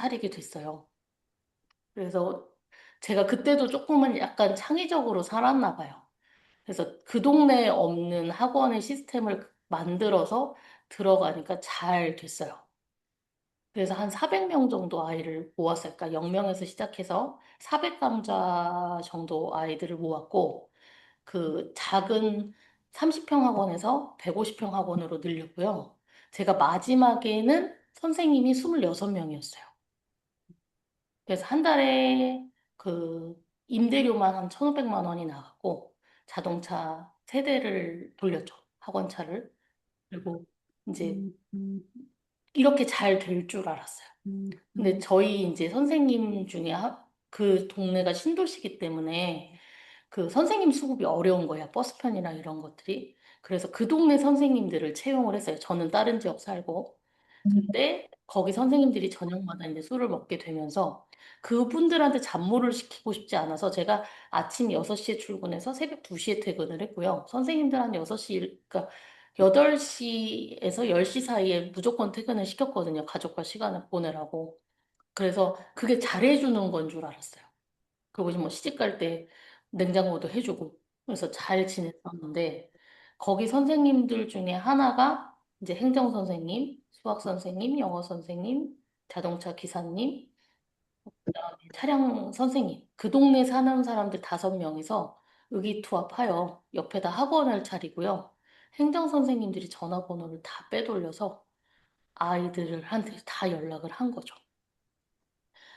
차리게 됐어요. 그래서 제가 그때도 조금은 약간 창의적으로 살았나 봐요. 그래서 그 동네에 없는 학원의 시스템을 만들어서 들어가니까 잘 됐어요. 그래서 한 400명 정도 아이를 모았어요. 그러니까 0명에서 시작해서 400강좌 정도 아이들을 모았고, 그 작은 30평 학원에서 150평 학원으로 늘렸고요. 제가 마지막에는 선생님이 26명이었어요. 그래서 한 달에 그 임대료만 한 1,500만 원이 나갔고, 자동차 세대를 돌렸죠. 학원차를. 그리고 이제 이렇게 잘 될 줄 알았어요. 근데 저희 이제 선생님 중에 그 동네가 신도시기 때문에 그 선생님 수급이 어려운 거야. 버스편이랑 이런 것들이. 그래서 그 동네 선생님들을 채용을 했어요. 저는 다른 지역 살고. 근데 거기 선생님들이 저녁마다 이제 술을 먹게 되면서 그분들한테 잡무를 시키고 싶지 않아서 제가 아침 6시에 출근해서 새벽 2시에 퇴근을 했고요. 선생님들 한 6시, 그러니까 8시에서 10시 사이에 무조건 퇴근을 시켰거든요. 가족과 시간을 보내라고. 그래서 그게 잘해주는 건 줄 알았어요. 그리고 이제 뭐 시집 갈 때 냉장고도 해주고. 그래서 잘 지냈었는데, 거기 선생님들 중에 하나가 이제 행정 선생님, 수학 선생님, 영어 선생님, 자동차 기사님, 차량 선생님. 그 동네 사는 사람들 5명이서 의기투합하여 옆에다 학원을 차리고요. 행정 선생님들이 전화번호를 다 빼돌려서 아이들한테 다 연락을 한 거죠.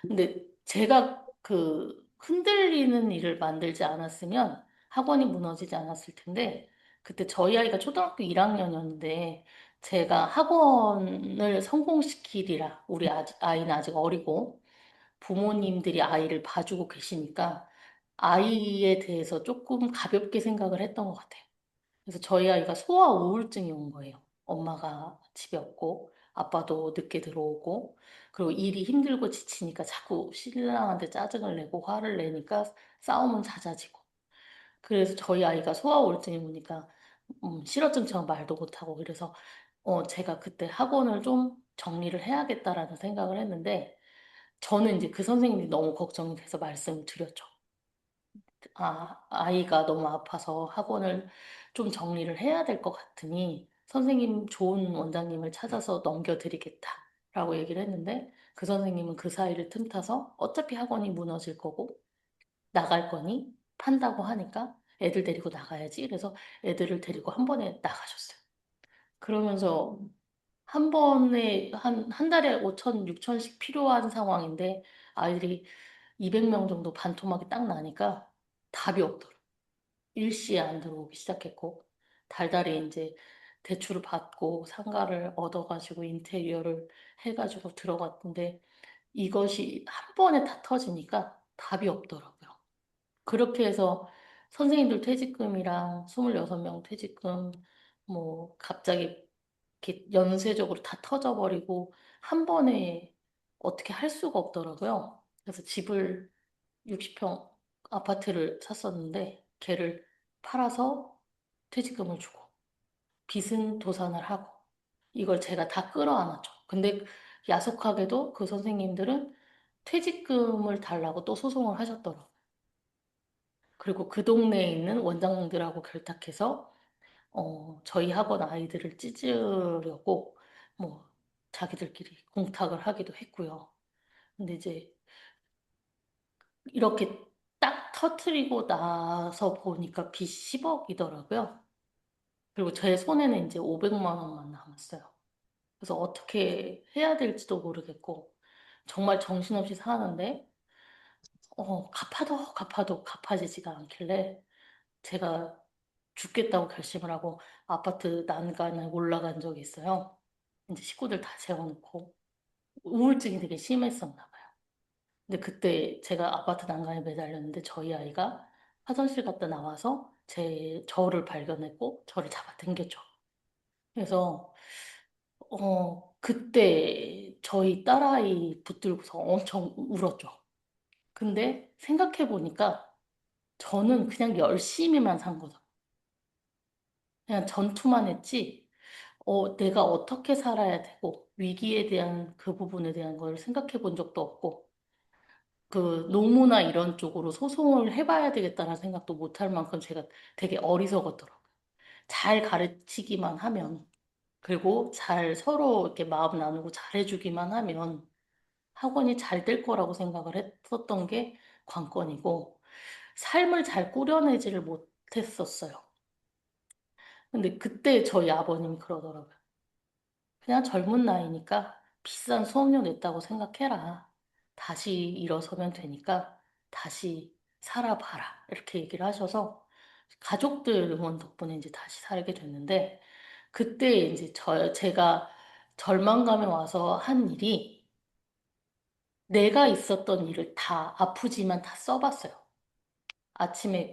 근데 제가 그 흔들리는 일을 만들지 않았으면 학원이 무너지지 않았을 텐데, 그때 저희 아이가 초등학교 1학년이었는데, 제가 학원을 성공시키리라, 우리 아이는 아직 어리고, 부모님들이 아이를 봐주고 계시니까, 아이에 대해서 조금 가볍게 생각을 했던 것 같아요. 그래서 저희 아이가 소아 우울증이 온 거예요. 엄마가 집에 없고, 아빠도 늦게 들어오고, 그리고 일이 힘들고 지치니까 자꾸 신랑한테 짜증을 내고 화를 내니까 싸움은 잦아지고. 그래서 저희 아이가 소아 우울증이 오니까, 실어증처럼 말도 못하고, 그래서, 제가 그때 학원을 좀 정리를 해야겠다라는 생각을 했는데, 저는 이제 그 선생님이 너무 걱정이 돼서 말씀을 드렸죠. 아이가 너무 아파서 학원을 좀 정리를 해야 될 것 같으니 선생님 좋은 원장님을 찾아서 넘겨드리겠다라고 얘기를 했는데 그 선생님은 그 사이를 틈타서 어차피 학원이 무너질 거고 나갈 거니 판다고 하니까 애들 데리고 나가야지. 그래서 애들을 데리고 한 번에 나가셨어요. 그러면서 한 번에 한 달에 5천, 6천씩 필요한 상황인데 아이들이 200명 정도 반토막이 딱 나니까 답이 없더라고요. 일시에 안 들어오기 시작했고, 달달이 이제 대출을 받고 상가를 얻어가지고 인테리어를 해가지고 들어갔는데, 이것이 한 번에 다 터지니까 답이 없더라고요. 그렇게 해서 선생님들 퇴직금이랑 26명 퇴직금, 뭐, 갑자기 이렇게 연쇄적으로 다 터져버리고, 한 번에 어떻게 할 수가 없더라고요. 그래서 집을 60평 아파트를 샀었는데 걔를 팔아서 퇴직금을 주고 빚은 도산을 하고 이걸 제가 다 끌어안았죠. 근데 야속하게도 그 선생님들은 퇴직금을 달라고 또 소송을 하셨더라고요. 그리고 그 동네에 있는 원장님들하고 결탁해서 저희 학원 아이들을 찢으려고 뭐 자기들끼리 공탁을 하기도 했고요. 근데 이제 이렇게 딱 터트리고 나서 보니까 빚이 10억이더라고요. 그리고 제 손에는 이제 500만 원만 남았어요. 그래서 어떻게 해야 될지도 모르겠고, 정말 정신없이 사는데, 갚아도 갚아지지가 않길래, 제가 죽겠다고 결심을 하고 아파트 난간을 올라간 적이 있어요. 이제 식구들 다 재워놓고, 우울증이 되게 심했었나 봐요. 근데 그때 제가 아파트 난간에 매달렸는데 저희 아이가 화장실 갔다 나와서 저를 발견했고 저를 잡아 당겼죠. 그래서 그때 저희 딸아이 붙들고서 엄청 울었죠. 근데 생각해 보니까 저는 그냥 열심히만 산 거죠. 그냥 전투만 했지 내가 어떻게 살아야 되고, 위기에 대한 그 부분에 대한 걸 생각해 본 적도 없고, 그 노무나 이런 쪽으로 소송을 해봐야 되겠다는 생각도 못할 만큼 제가 되게 어리석었더라고요. 잘 가르치기만 하면, 그리고 잘 서로 이렇게 마음 나누고 잘해주기만 하면 학원이 잘 될 거라고 생각을 했었던 게 관건이고, 삶을 잘 꾸려내지를 못했었어요. 근데 그때 저희 아버님이 그러더라고요. 그냥 젊은 나이니까 비싼 수업료 냈다고 생각해라. 다시 일어서면 되니까 다시 살아봐라. 이렇게 얘기를 하셔서 가족들 응원 덕분에 이제 다시 살게 됐는데, 그때 이제 제가 절망감에 와서 한 일이, 내가 있었던 일을 다 아프지만 다 써봤어요. 아침에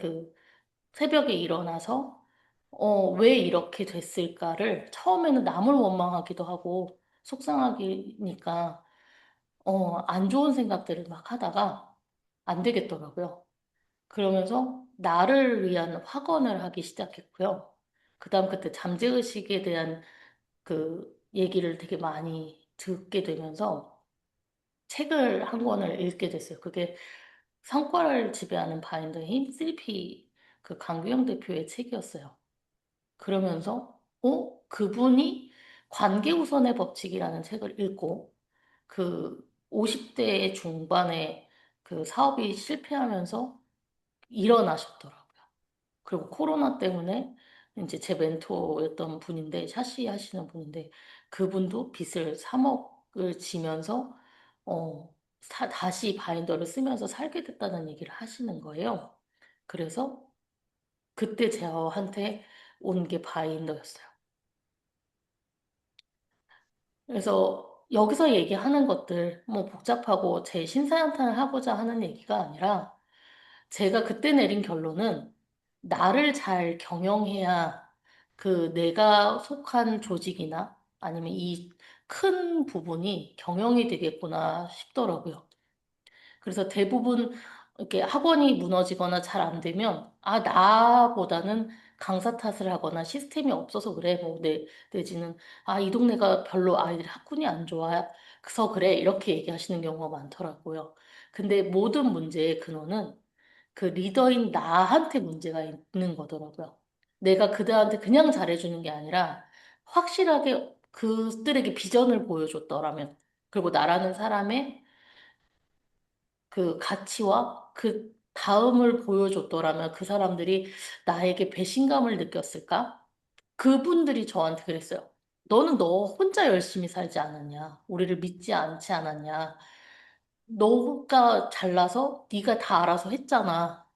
새벽에 일어나서 왜 이렇게 됐을까를 처음에는 남을 원망하기도 하고 속상하니까 안 좋은 생각들을 막 하다가 안 되겠더라고요. 그러면서 나를 위한 확언을 하기 시작했고요. 그다음 그때 잠재의식에 대한 그 얘기를 되게 많이 듣게 되면서 책을 한 권을 읽게 됐어요. 그게 성과를 지배하는 바인더의 힘, 3P 그 강규영 대표의 책이었어요. 그러면서 그분이 관계 우선의 법칙이라는 책을 읽고 그 50대 중반에 그 사업이 실패하면서 일어나셨더라고요. 그리고 코로나 때문에 이제 제 멘토였던 분인데, 샤시 하시는 분인데, 그분도 빚을 3억을 지면서, 다시 바인더를 쓰면서 살게 됐다는 얘기를 하시는 거예요. 그래서 그때 저한테 온 게 바인더였어요. 그래서 여기서 얘기하는 것들, 뭐 복잡하고 제 신사연탄을 하고자 하는 얘기가 아니라, 제가 그때 내린 결론은 나를 잘 경영해야 내가 속한 조직이나 아니면 이 큰 부분이 경영이 되겠구나 싶더라고요. 그래서 대부분 이렇게 학원이 무너지거나 잘 안 되면, 나보다는 강사 탓을 하거나 시스템이 없어서 그래. 뭐, 내지는, 이 동네가 별로 아이들이 학군이 안 좋아. 그래서 그래. 이렇게 얘기하시는 경우가 많더라고요. 근데 모든 문제의 근원은 그 리더인 나한테 문제가 있는 거더라고요. 내가 그들한테 그냥 잘해주는 게 아니라 확실하게 그들에게 비전을 보여줬더라면, 그리고 나라는 사람의 그 가치와 그 다음을 보여줬더라면 그 사람들이 나에게 배신감을 느꼈을까? 그분들이 저한테 그랬어요. 너는 너 혼자 열심히 살지 않았냐? 우리를 믿지 않지 않았냐? 너가 잘나서 네가 다 알아서 했잖아.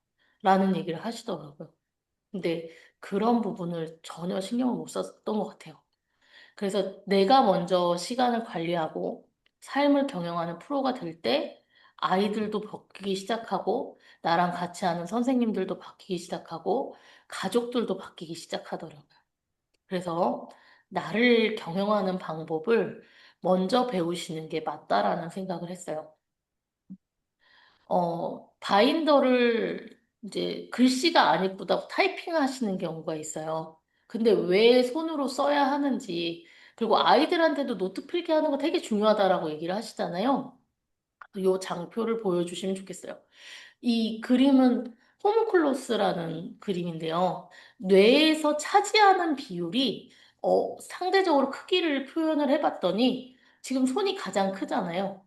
라는 얘기를 하시더라고요. 근데 그런 부분을 전혀 신경을 못 썼던 것 같아요. 그래서 내가 먼저 시간을 관리하고 삶을 경영하는 프로가 될 때 아이들도 바뀌기 시작하고 나랑 같이 하는 선생님들도 바뀌기 시작하고 가족들도 바뀌기 시작하더라고요. 그래서 나를 경영하는 방법을 먼저 배우시는 게 맞다라는 생각을 했어요. 바인더를 이제 글씨가 안 예쁘다고 타이핑 하시는 경우가 있어요. 근데 왜 손으로 써야 하는지, 그리고 아이들한테도 노트 필기하는 거 되게 중요하다라고 얘기를 하시잖아요. 요 장표를 보여주시면 좋겠어요. 이 그림은 홈클로스라는 그림인데요. 뇌에서 차지하는 비율이 상대적으로 크기를 표현을 해봤더니 지금 손이 가장 크잖아요.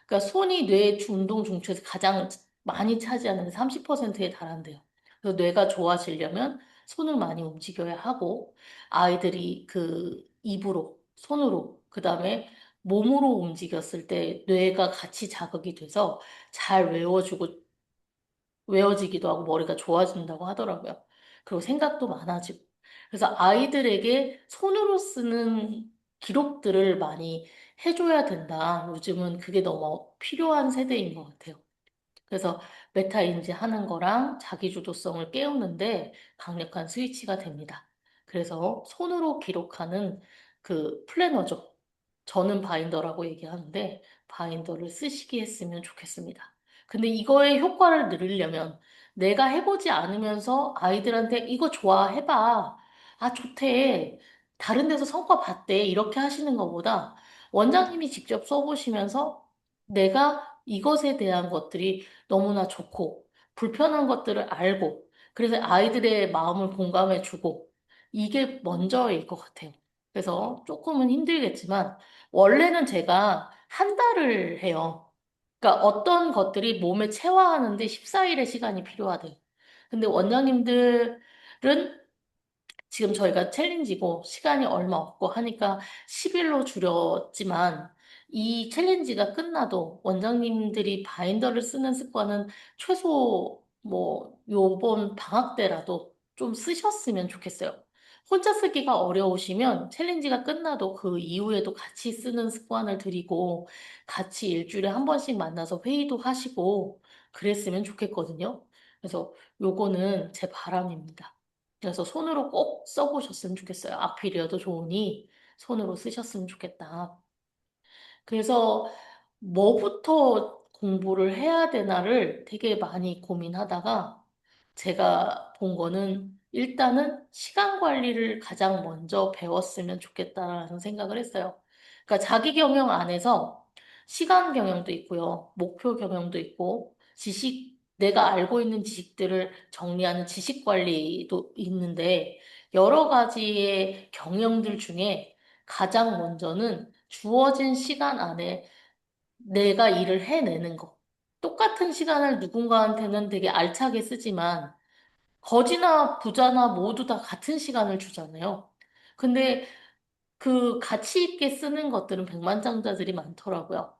그러니까 손이 뇌 운동 중추에서 가장 많이 차지하는 30%에 달한대요. 그래서 뇌가 좋아지려면 손을 많이 움직여야 하고, 아이들이 그 입으로, 손으로, 그 다음에 몸으로 움직였을 때 뇌가 같이 자극이 돼서 잘 외워지기도 하고 머리가 좋아진다고 하더라고요. 그리고 생각도 많아지고. 그래서 아이들에게 손으로 쓰는 기록들을 많이 해줘야 된다. 요즘은 그게 너무 필요한 세대인 것 같아요. 그래서 메타 인지하는 거랑 자기주도성을 깨우는데 강력한 스위치가 됩니다. 그래서 손으로 기록하는 그 플래너죠. 저는 바인더라고 얘기하는데 바인더를 쓰시게 했으면 좋겠습니다. 근데 이거의 효과를 누리려면 내가 해보지 않으면서 아이들한테 이거 좋아, 해봐. 좋대. 다른 데서 성과 봤대. 이렇게 하시는 것보다 원장님이 직접 써보시면서 내가 이것에 대한 것들이 너무나 좋고 불편한 것들을 알고 그래서 아이들의 마음을 공감해주고 이게 먼저일 것 같아요. 그래서 조금은 힘들겠지만 원래는 제가 한 달을 해요. 그러니까 어떤 것들이 몸에 체화하는데 14일의 시간이 필요하대요. 근데 원장님들은 지금 저희가 챌린지고 시간이 얼마 없고 하니까 10일로 줄였지만 이 챌린지가 끝나도 원장님들이 바인더를 쓰는 습관은 최소 뭐 요번 방학 때라도 좀 쓰셨으면 좋겠어요. 혼자 쓰기가 어려우시면 챌린지가 끝나도 그 이후에도 같이 쓰는 습관을 들이고 같이 일주일에 한 번씩 만나서 회의도 하시고 그랬으면 좋겠거든요. 그래서 요거는 제 바람입니다. 그래서 손으로 꼭 써보셨으면 좋겠어요. 악필이어도 좋으니 손으로 쓰셨으면 좋겠다. 그래서 뭐부터 공부를 해야 되나를 되게 많이 고민하다가 제가 본 거는 일단은 시간 관리를 가장 먼저 배웠으면 좋겠다라는 생각을 했어요. 그러니까 자기 경영 안에서 시간 경영도 있고요. 목표 경영도 있고 내가 알고 있는 지식들을 정리하는 지식 관리도 있는데 여러 가지의 경영들 중에 가장 먼저는 주어진 시간 안에 내가 일을 해내는 거. 똑같은 시간을 누군가한테는 되게 알차게 쓰지만, 거지나 부자나 모두 다 같은 시간을 주잖아요. 근데 그 가치 있게 쓰는 것들은 백만장자들이 많더라고요.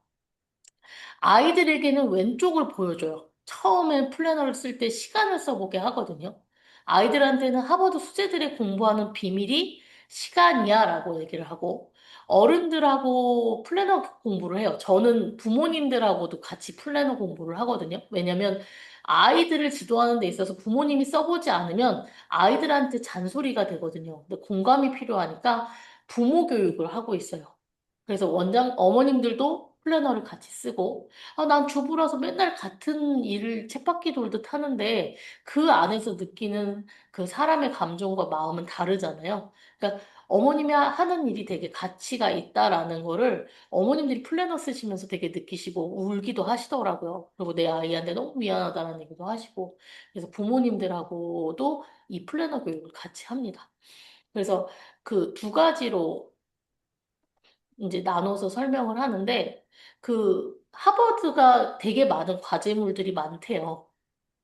아이들에게는 왼쪽을 보여줘요. 처음에 플래너를 쓸 때 시간을 써보게 하거든요. 아이들한테는 하버드 수재들이 공부하는 비밀이 시간이야 라고 얘기를 하고, 어른들하고 플래너 공부를 해요. 저는 부모님들하고도 같이 플래너 공부를 하거든요. 왜냐면 아이들을 지도하는 데 있어서 부모님이 써보지 않으면 아이들한테 잔소리가 되거든요. 근데 공감이 필요하니까 부모 교육을 하고 있어요. 그래서 어머님들도 플래너를 같이 쓰고, 아, 난 주부라서 맨날 같은 일을 쳇바퀴 돌듯 하는데, 그 안에서 느끼는 그 사람의 감정과 마음은 다르잖아요. 그러니까 어머님이 하는 일이 되게 가치가 있다라는 거를 어머님들이 플래너 쓰시면서 되게 느끼시고 울기도 하시더라고요. 그리고 내 아이한테 너무 미안하다는 얘기도 하시고. 그래서 부모님들하고도 이 플래너 교육을 같이 합니다. 그래서 그 두 가지로 이제 나눠서 설명을 하는데 그 하버드가 되게 많은 과제물들이 많대요.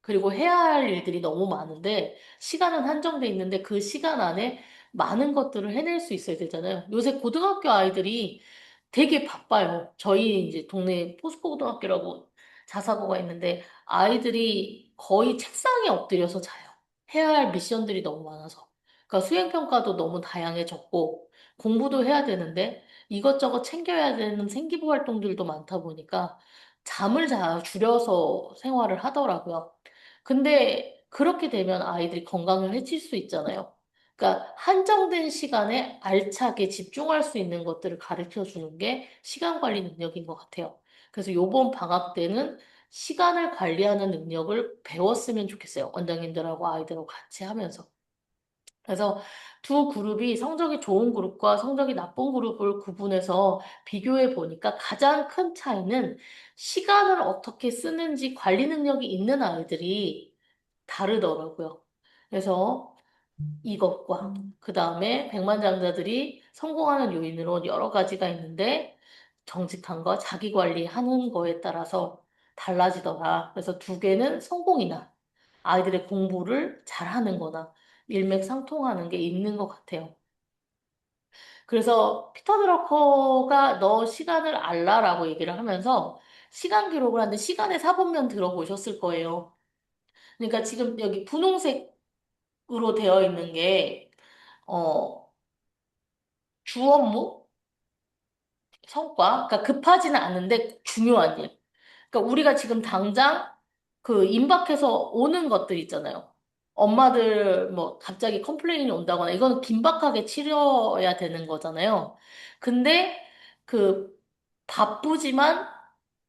그리고 해야 할 일들이 너무 많은데 시간은 한정돼 있는데 그 시간 안에 많은 것들을 해낼 수 있어야 되잖아요. 요새 고등학교 아이들이 되게 바빠요. 저희 이제 동네 포스코 고등학교라고 자사고가 있는데 아이들이 거의 책상에 엎드려서 자요. 해야 할 미션들이 너무 많아서. 그러니까 수행평가도 너무 다양해졌고 공부도 해야 되는데 이것저것 챙겨야 되는 생기부 활동들도 많다 보니까 잠을 줄여서 생활을 하더라고요. 근데 그렇게 되면 아이들이 건강을 해칠 수 있잖아요. 그러니까 한정된 시간에 알차게 집중할 수 있는 것들을 가르쳐 주는 게 시간 관리 능력인 것 같아요. 그래서 요번 방학 때는 시간을 관리하는 능력을 배웠으면 좋겠어요. 원장님들하고 아이들하고 같이 하면서. 그래서 두 그룹이 성적이 좋은 그룹과 성적이 나쁜 그룹을 구분해서 비교해 보니까 가장 큰 차이는 시간을 어떻게 쓰는지 관리 능력이 있는 아이들이 다르더라고요. 그래서 이것과 그 다음에 백만장자들이 성공하는 요인으로 여러 가지가 있는데 정직함과 자기 관리하는 거에 따라서 달라지더라. 그래서 두 개는 성공이나 아이들의 공부를 잘하는 거나 일맥상통하는 게 있는 것 같아요. 그래서 피터 드러커가 너 시간을 알라라고 얘기를 하면서 시간 기록을 하는데 시간의 사본면 들어보셨을 거예요. 그러니까 지금 여기 분홍색으로 되어 있는 게 어, 주 업무, 성과, 그러니까 급하지는 않은데 중요한 일. 그러니까 우리가 지금 당장 그 임박해서 오는 것들 있잖아요. 엄마들 뭐 갑자기 컴플레인이 온다거나 이거는 긴박하게 치러야 되는 거잖아요. 근데 그 바쁘지만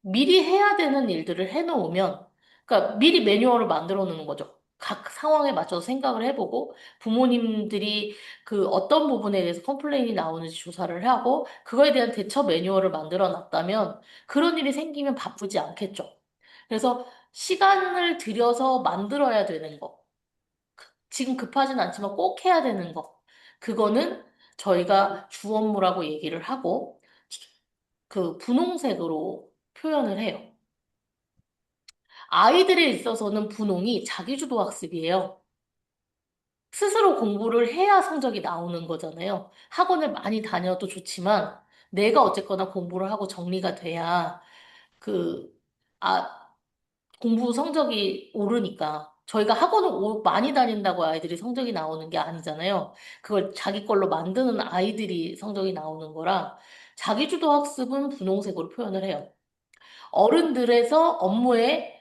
미리 해야 되는 일들을 해놓으면, 그러니까 미리 매뉴얼을 만들어 놓는 거죠. 각 상황에 맞춰서 생각을 해보고 부모님들이 그 어떤 부분에 대해서 컴플레인이 나오는지 조사를 하고 그거에 대한 대처 매뉴얼을 만들어 놨다면 그런 일이 생기면 바쁘지 않겠죠. 그래서 시간을 들여서 만들어야 되는 거. 지금 급하진 않지만 꼭 해야 되는 거. 그거는 저희가 주 업무라고 얘기를 하고 그 분홍색으로 표현을 해요. 아이들에 있어서는 분홍이 자기주도 학습이에요. 스스로 공부를 해야 성적이 나오는 거잖아요. 학원을 많이 다녀도 좋지만 내가 어쨌거나 공부를 하고 정리가 돼야 그, 아, 공부 성적이 오르니까. 저희가 학원을 많이 다닌다고 아이들이 성적이 나오는 게 아니잖아요. 그걸 자기 걸로 만드는 아이들이 성적이 나오는 거라 자기주도 학습은 분홍색으로 표현을 해요. 어른들에서 업무에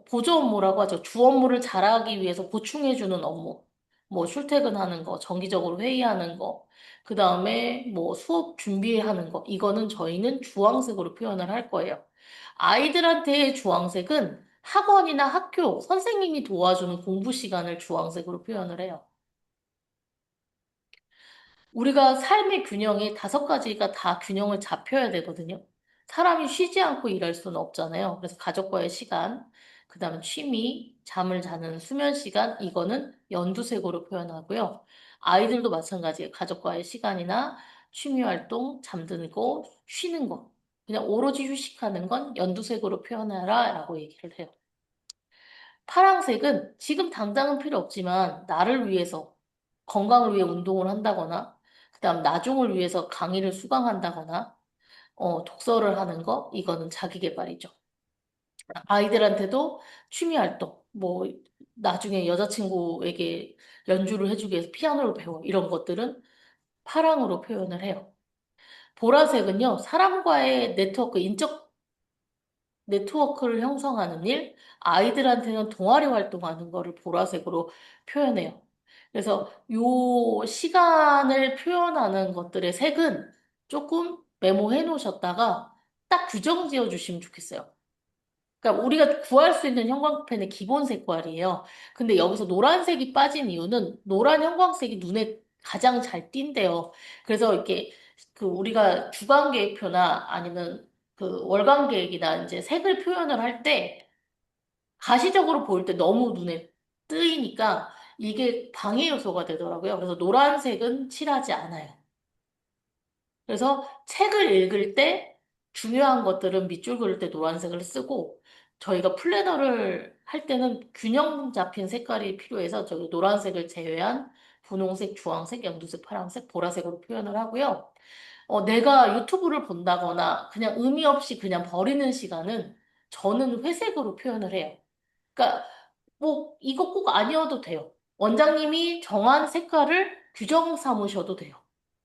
보조 업무라고 하죠. 주 업무를 잘하기 위해서 보충해주는 업무. 뭐 출퇴근하는 거, 정기적으로 회의하는 거, 그 다음에 뭐 수업 준비하는 거. 이거는 저희는 주황색으로 표현을 할 거예요. 아이들한테의 주황색은 학원이나 학교, 선생님이 도와주는 공부 시간을 주황색으로 표현을 해요. 우리가 삶의 균형이 다섯 가지가 다 균형을 잡혀야 되거든요. 사람이 쉬지 않고 일할 수는 없잖아요. 그래서 가족과의 시간, 그다음에 취미, 잠을 자는 수면 시간, 이거는 연두색으로 표현하고요. 아이들도 마찬가지예요. 가족과의 시간이나 취미 활동, 잠드는 거, 쉬는 거. 그냥 오로지 휴식하는 건 연두색으로 표현하라라고 얘기를 해요. 파랑색은 지금 당장은 필요 없지만 나를 위해서 건강을 위해 운동을 한다거나 그다음 나중을 위해서 강의를 수강한다거나 독서를 하는 거 이거는 자기 개발이죠. 아이들한테도 취미 활동 뭐 나중에 여자친구에게 연주를 해주기 위해서 피아노를 배워 이런 것들은 파랑으로 표현을 해요. 보라색은요, 사람과의 네트워크, 인적 네트워크를 형성하는 일, 아이들한테는 동아리 활동하는 거를 보라색으로 표현해요. 그래서 요 시간을 표현하는 것들의 색은 조금 메모해 놓으셨다가 딱 규정 지어 주시면 좋겠어요. 그러니까 우리가 구할 수 있는 형광펜의 기본 색깔이에요. 근데 여기서 노란색이 빠진 이유는 노란 형광색이 눈에 가장 잘 띈대요. 그래서 이렇게 그 우리가 주간 계획표나 아니면 그 월간 계획이나 이제 색을 표현을 할 때 가시적으로 보일 때 너무 눈에 뜨이니까 이게 방해 요소가 되더라고요. 그래서 노란색은 칠하지 않아요. 그래서 책을 읽을 때 중요한 것들은 밑줄 그을 때 노란색을 쓰고 저희가 플래너를 할 때는 균형 잡힌 색깔이 필요해서 저기 노란색을 제외한 분홍색, 주황색, 연두색, 파란색, 보라색으로 표현을 하고요. 내가 유튜브를 본다거나 그냥 의미 없이 그냥 버리는 시간은 저는 회색으로 표현을 해요. 그러니까 뭐 이거 꼭 아니어도 돼요. 원장님이 정한 색깔을 규정 삼으셔도 돼요.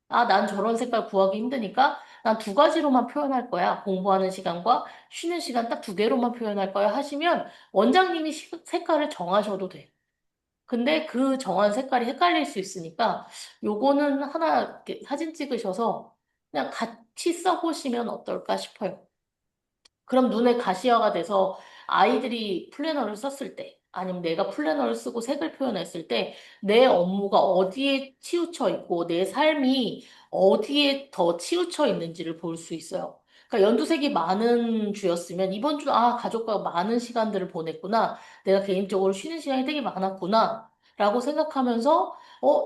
아, 난 저런 색깔 구하기 힘드니까 난 두 가지로만 표현할 거야. 공부하는 시간과 쉬는 시간 딱 두 개로만 표현할 거야 하시면 원장님이 색깔을 정하셔도 돼. 근데 그 정한 색깔이 헷갈릴 수 있으니까 요거는 하나 이렇게 사진 찍으셔서 그냥 같이 써보시면 어떨까 싶어요. 그럼 눈에 가시화가 돼서 아이들이 플래너를 썼을 때, 아니면 내가 플래너를 쓰고 색을 표현했을 때, 내 업무가 어디에 치우쳐 있고, 내 삶이 어디에 더 치우쳐 있는지를 볼 수 있어요. 그러니까 연두색이 많은 주였으면, 이번 주, 아, 가족과 많은 시간들을 보냈구나. 내가 개인적으로 쉬는 시간이 되게 많았구나. 라고 생각하면서,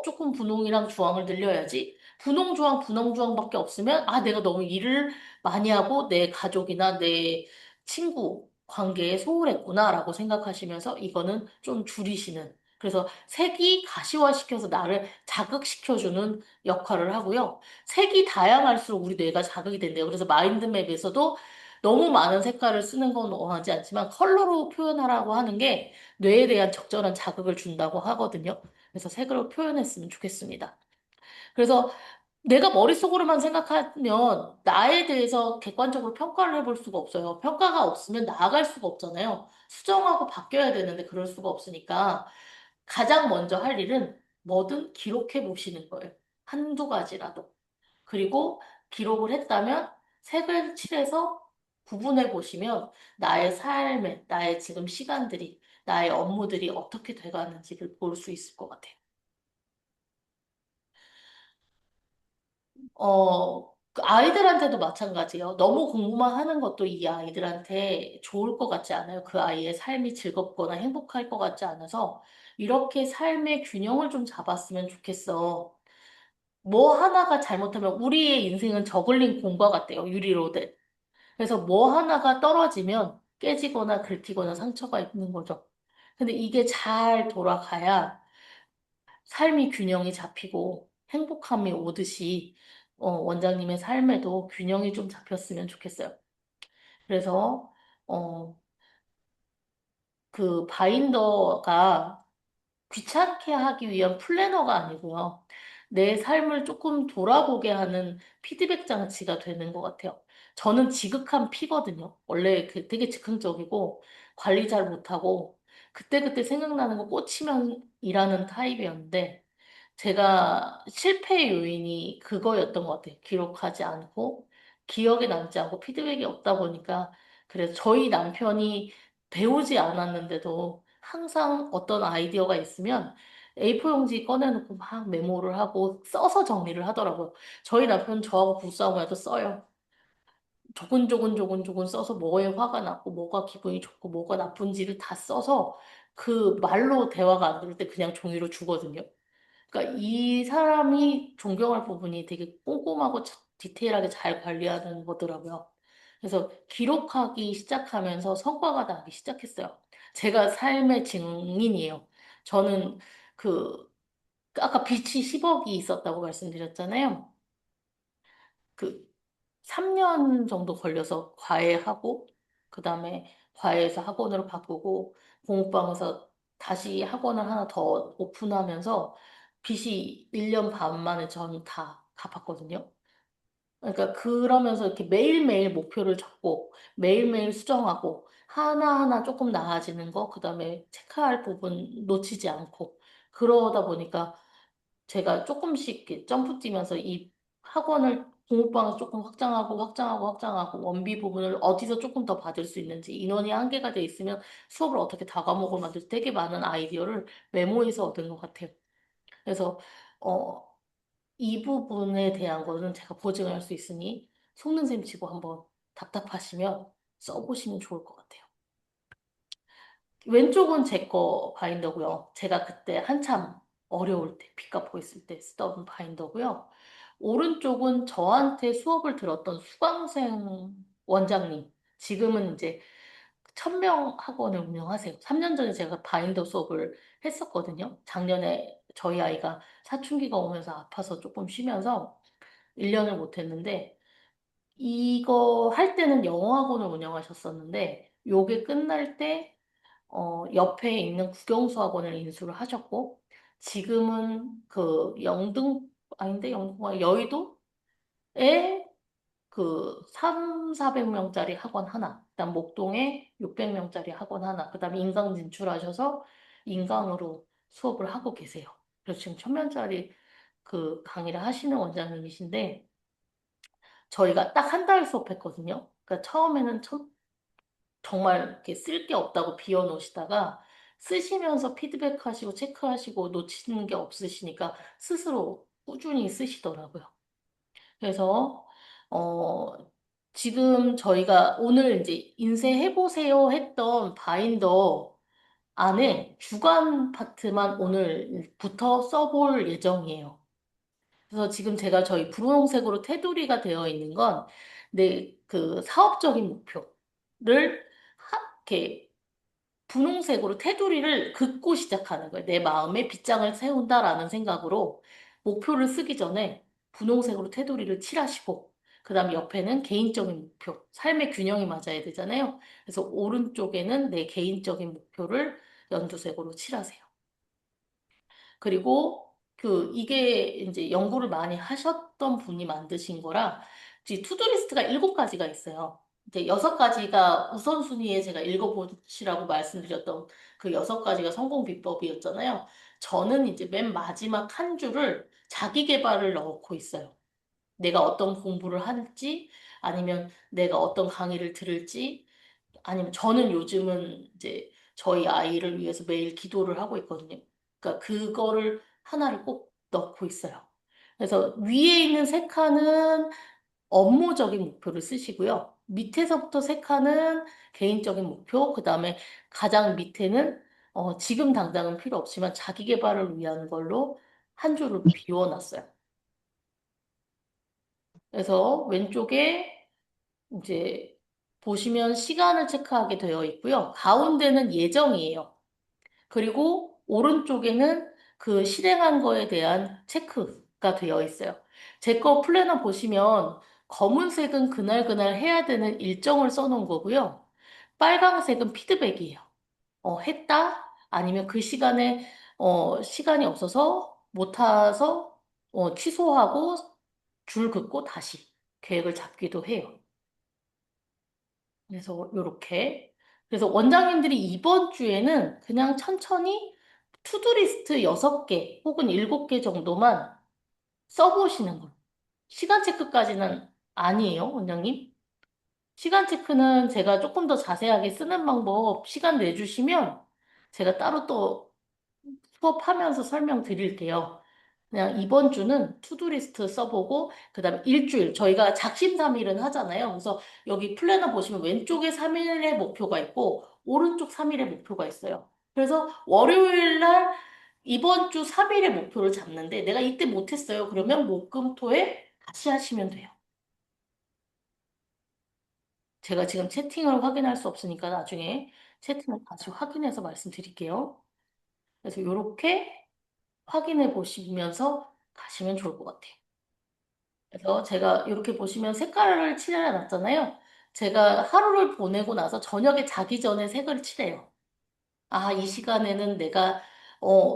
조금 분홍이랑 주황을 늘려야지. 분홍, 주황, 분홍, 주황밖에 없으면, 아, 내가 너무 일을 많이 하고 내 가족이나 내 친구 관계에 소홀했구나라고 생각하시면서 이거는 좀 줄이시는. 그래서 색이 가시화시켜서 나를 자극시켜주는 역할을 하고요. 색이 다양할수록 우리 뇌가 자극이 된대요. 그래서 마인드맵에서도 너무 많은 색깔을 쓰는 건 원하지 않지만 컬러로 표현하라고 하는 게 뇌에 대한 적절한 자극을 준다고 하거든요. 그래서 색으로 표현했으면 좋겠습니다. 그래서 내가 머릿속으로만 생각하면 나에 대해서 객관적으로 평가를 해볼 수가 없어요. 평가가 없으면 나아갈 수가 없잖아요. 수정하고 바뀌어야 되는데 그럴 수가 없으니까 가장 먼저 할 일은 뭐든 기록해 보시는 거예요. 한두 가지라도. 그리고 기록을 했다면 색을 칠해서 구분해 보시면 나의 삶에, 나의 지금 시간들이 나의 업무들이 어떻게 돼가는지를 볼 수 있을 것 같아요. 그 아이들한테도 마찬가지예요. 너무 공부만 하는 것도 이 아이들한테 좋을 것 같지 않아요. 그 아이의 삶이 즐겁거나 행복할 것 같지 않아서 이렇게 삶의 균형을 좀 잡았으면 좋겠어. 뭐 하나가 잘못하면 우리의 인생은 저글링 공과 같대요. 유리로드. 그래서 뭐 하나가 떨어지면 깨지거나 긁히거나 상처가 있는 거죠. 근데 이게 잘 돌아가야 삶이 균형이 잡히고 행복함이 오듯이 원장님의 삶에도 균형이 좀 잡혔으면 좋겠어요. 그래서 어, 그 바인더가 귀찮게 하기 위한 플래너가 아니고요. 내 삶을 조금 돌아보게 하는 피드백 장치가 되는 것 같아요. 저는 지극한 피거든요. 원래 그 되게 즉흥적이고 관리 잘 못하고 그때그때 생각나는 거 꽂히면 일하는 타입이었는데 제가 실패의 요인이 그거였던 것 같아요. 기록하지 않고 기억에 남지 않고 피드백이 없다 보니까 그래서 저희 남편이 배우지 않았는데도 항상 어떤 아이디어가 있으면 A4 용지 꺼내놓고 막 메모를 하고 써서 정리를 하더라고요. 저희 남편 저하고 부부싸움 해도 써요. 조근조근 써서 뭐에 화가 났고 뭐가 기분이 좋고 뭐가 나쁜지를 다 써서 그 말로 대화가 안 될 때 그냥 종이로 주거든요. 그러니까 이 사람이 존경할 부분이 되게 꼼꼼하고 디테일하게 잘 관리하는 거더라고요. 그래서 기록하기 시작하면서 성과가 나기 시작했어요. 제가 삶의 증인이에요. 저는 그 아까 빚이 10억이 있었다고 말씀드렸잖아요. 그 3년 정도 걸려서 과외하고 그다음에 과외에서 학원으로 바꾸고 공부방에서 다시 학원을 하나 더 오픈하면서 빚이 1년 반 만에 전 다 갚았거든요. 그러니까 그러면서 이렇게 매일매일 목표를 잡고 매일매일 수정하고 하나하나 조금 나아지는 거 그다음에 체크할 부분 놓치지 않고 그러다 보니까 제가 조금씩 이렇게 점프 뛰면서 이 학원을 공부방을 조금 확장하고 원비 부분을 어디서 조금 더 받을 수 있는지 인원이 한계가 돼 있으면 수업을 어떻게 다과목을 만들지 되게 많은 아이디어를 메모해서 얻은 것 같아요. 그래서 어, 이 부분에 대한 거는 제가 보증을 할 수 있으니 속는 셈 치고 한번 답답하시면 써보시면 좋을 것 같아요. 왼쪽은 제 거 바인더고요. 제가 그때 한참 어려울 때, 빚 갚고 있을 때 쓰던 바인더고요. 오른쪽은 저한테 수업을 들었던 수강생 원장님. 지금은 이제 1000명 학원을 운영하세요. 3년 전에 제가 바인더 수업을 했었거든요. 작년에 저희 아이가 사춘기가 오면서 아파서 조금 쉬면서 1년을 못 했는데, 이거 할 때는 영어 학원을 운영하셨었는데, 요게 끝날 때 옆에 있는 국영수학원을 인수를 하셨고, 지금은 그 아닌데, 여의도에 그 400명짜리 학원 하나, 그다음 목동에 600명짜리 학원 하나, 그다음 인강 진출하셔서 인강으로 수업을 하고 계세요. 그래서 지금 1000명짜리 그 강의를 하시는 원장님이신데, 저희가 딱 한 달 수업했거든요. 그러니까 처음에는 정말 이렇게 쓸 게 없다고 비워놓으시다가 쓰시면서 피드백하시고 체크하시고 놓치는 게 없으시니까 스스로 꾸준히 쓰시더라고요. 그래서 어 지금 저희가 오늘 이제 인쇄해보세요 했던 바인더 안에 주간 파트만 오늘부터 써볼 예정이에요. 그래서 지금 제가 저희 분홍색으로 테두리가 되어 있는 건 내 그 사업적인 목표를 이렇게 분홍색으로 테두리를 긋고 시작하는 거예요. 내 마음에 빗장을 세운다라는 생각으로 목표를 쓰기 전에 분홍색으로 테두리를 칠하시고, 그 다음 옆에는 개인적인 목표, 삶의 균형이 맞아야 되잖아요. 그래서 오른쪽에는 내 개인적인 목표를 연두색으로 칠하세요. 그리고 이게 이제 연구를 많이 하셨던 분이 만드신 거라, 이제 투두리스트가 7가지가 있어요. 이제 6가지가 우선순위에 제가 읽어보시라고 말씀드렸던 그 6가지가 성공 비법이었잖아요. 저는 이제 맨 마지막 한 줄을 자기 개발을 넣고 있어요. 내가 어떤 공부를 할지, 아니면 내가 어떤 강의를 들을지, 아니면 저는 요즘은 이제 저희 아이를 위해서 매일 기도를 하고 있거든요. 그러니까 그거를 하나를 꼭 넣고 있어요. 그래서 위에 있는 세 칸은 업무적인 목표를 쓰시고요. 밑에서부터 세 칸은 개인적인 목표, 그 다음에 가장 밑에는 지금 당장은 필요 없지만 자기 개발을 위한 걸로 한 줄을 비워놨어요. 그래서 왼쪽에 이제 보시면 시간을 체크하게 되어 있고요. 가운데는 예정이에요. 그리고 오른쪽에는 그 실행한 거에 대한 체크가 되어 있어요. 제 거 플래너 보시면 검은색은 그날그날 해야 되는 일정을 써놓은 거고요. 빨강색은 피드백이에요. 했다? 아니면 그 시간에, 시간이 없어서 못 와서, 취소하고 줄 긋고 다시 계획을 잡기도 해요. 그래서 요렇게. 그래서 원장님들이 이번 주에는 그냥 천천히 투두리스트 6개 혹은 7개 정도만 써보시는 거예요. 시간 체크까지는 아니에요, 원장님. 시간 체크는 제가 조금 더 자세하게 쓰는 방법 시간 내주시면 제가 따로 또 수업하면서 설명드릴게요. 그냥 이번 주는 투두리스트 써보고, 그 다음에 일주일, 저희가 작심삼일은 하잖아요. 그래서 여기 플래너 보시면 왼쪽에 3일의 목표가 있고, 오른쪽 3일의 목표가 있어요. 그래서 월요일 날 이번 주 3일의 목표를 잡는데, 내가 이때 못했어요. 그러면 목, 금, 토에 다시 하시면 돼요. 제가 지금 채팅을 확인할 수 없으니까 나중에 채팅을 다시 확인해서 말씀드릴게요. 그래서 이렇게 확인해 보시면서 가시면 좋을 것 같아요. 그래서 제가 이렇게 보시면 색깔을 칠해놨잖아요. 제가 하루를 보내고 나서 저녁에 자기 전에 색을 칠해요. 아, 이 시간에는 내가,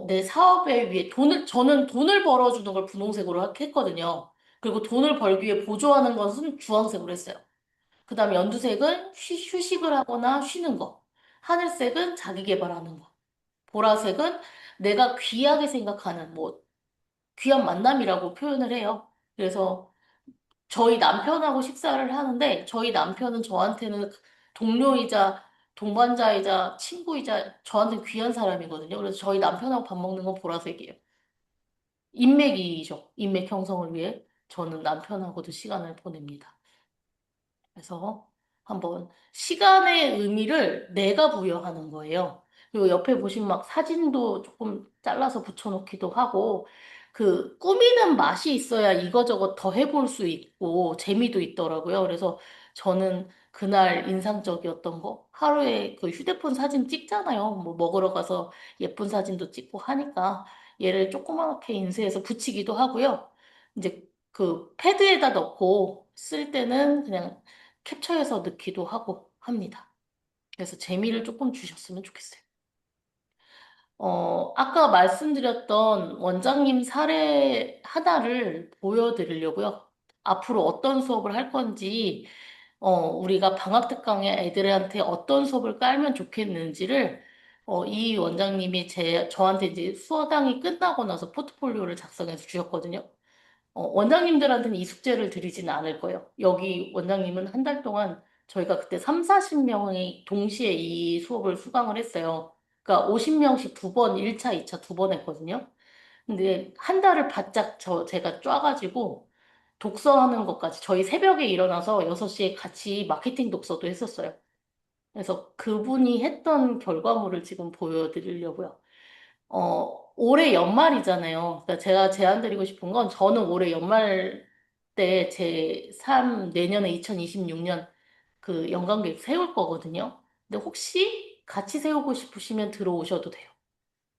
내 사업에 위해 저는 돈을 벌어주는 걸 분홍색으로 했거든요. 그리고 돈을 벌기 위해 보조하는 것은 주황색으로 했어요. 그 다음에 연두색은 휴식을 하거나 쉬는 거. 하늘색은 자기 개발하는 거. 보라색은 내가 귀하게 생각하는, 뭐, 귀한 만남이라고 표현을 해요. 그래서 저희 남편하고 식사를 하는데 저희 남편은 저한테는 동료이자 동반자이자 친구이자 저한테 귀한 사람이거든요. 그래서 저희 남편하고 밥 먹는 건 보라색이에요. 인맥이죠. 인맥 형성을 위해 저는 남편하고도 시간을 보냅니다. 그래서 한번 시간의 의미를 내가 부여하는 거예요. 그리고 옆에 보시면 막 사진도 조금 잘라서 붙여놓기도 하고, 그 꾸미는 맛이 있어야 이거저거 더 해볼 수 있고 재미도 있더라고요. 그래서 저는 그날 인상적이었던 거, 하루에 그 휴대폰 사진 찍잖아요. 뭐 먹으러 가서 예쁜 사진도 찍고 하니까 얘를 조그맣게 인쇄해서 붙이기도 하고요. 이제 그 패드에다 넣고 쓸 때는 그냥 캡처해서 넣기도 하고 합니다. 그래서 재미를 조금 주셨으면 좋겠어요. 아까 말씀드렸던 원장님 사례 하나를 보여드리려고요. 앞으로 어떤 수업을 할 건지, 우리가 방학 특강에 애들한테 어떤 수업을 깔면 좋겠는지를, 이 원장님이 저한테 이제 수업당이 끝나고 나서 포트폴리오를 작성해서 주셨거든요. 원장님들한테는 이 숙제를 드리지는 않을 거예요. 여기 원장님은 한 달 동안 저희가 그때 3, 40명이 동시에 이 수업을 수강을 했어요. 그러니까 50명씩 두 번, 1차, 2차 두 번 했거든요. 근데 한 달을 바짝 제가 쪄가지고 독서하는 것까지 저희 새벽에 일어나서 6시에 같이 마케팅 독서도 했었어요. 그래서 그분이 했던 결과물을 지금 보여드리려고요. 올해 연말이잖아요. 그러니까 제가 제안드리고 싶은 건 저는 올해 연말 때 제 내년에 2026년 그 연관계획 세울 거거든요. 근데 혹시 같이 세우고 싶으시면 들어오셔도 돼요.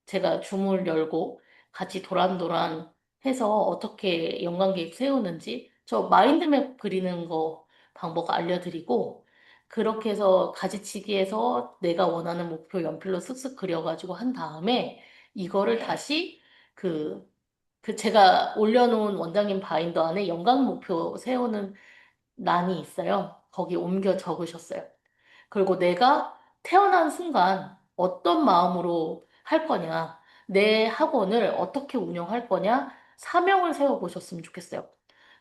제가 줌을 열고 같이 도란도란 해서 어떻게 연관계획 세우는지 저 마인드맵 그리는 거 방법 알려드리고 그렇게 해서 가지치기해서 내가 원하는 목표 연필로 쓱쓱 그려가지고 한 다음에 이거를 다시 그, 제가 올려놓은 원장님 바인더 안에 연관 목표 세우는 란이 있어요. 거기 옮겨 적으셨어요. 그리고 내가 태어난 순간 어떤 마음으로 할 거냐, 내 학원을 어떻게 운영할 거냐, 사명을 세워보셨으면 좋겠어요.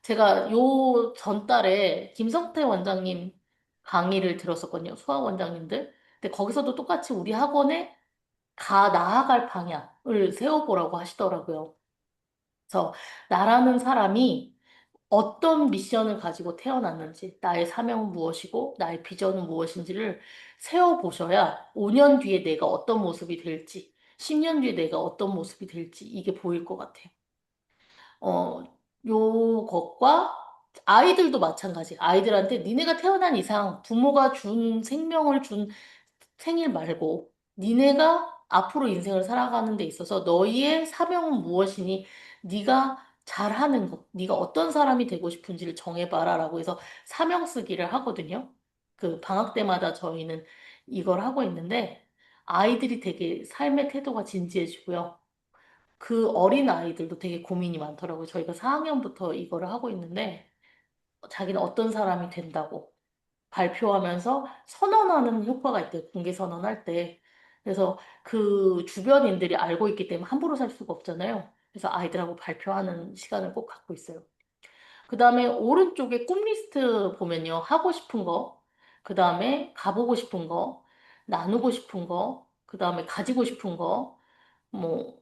제가 요 전달에 김성태 원장님 강의를 들었었거든요. 수학 원장님들. 근데 거기서도 똑같이 우리 학원에 나아갈 방향을 세워보라고 하시더라고요. 그래서 나라는 사람이 어떤 미션을 가지고 태어났는지, 나의 사명은 무엇이고, 나의 비전은 무엇인지를 세워보셔야 5년 뒤에 내가 어떤 모습이 될지, 10년 뒤에 내가 어떤 모습이 될지, 이게 보일 것 같아요. 어, 요것과 아이들도 마찬가지. 아이들한테 니네가 태어난 이상 부모가 준 생명을 준 생일 말고 니네가 앞으로 인생을 살아가는 데 있어서 너희의 사명은 무엇이니 네가 잘하는 것, 네가 어떤 사람이 되고 싶은지를 정해봐라라고 해서 사명 쓰기를 하거든요. 그 방학 때마다 저희는 이걸 하고 있는데 아이들이 되게 삶의 태도가 진지해지고요. 그 어린 아이들도 되게 고민이 많더라고요. 저희가 4학년부터 이거를 하고 있는데 자기는 어떤 사람이 된다고 발표하면서 선언하는 효과가 있대요. 공개 선언할 때. 그래서 그 주변인들이 알고 있기 때문에 함부로 살 수가 없잖아요. 그래서 아이들하고 발표하는 시간을 꼭 갖고 있어요. 그 다음에 오른쪽에 꿈 리스트 보면요. 하고 싶은 거, 그 다음에 가보고 싶은 거, 나누고 싶은 거, 그 다음에 가지고 싶은 거, 뭐,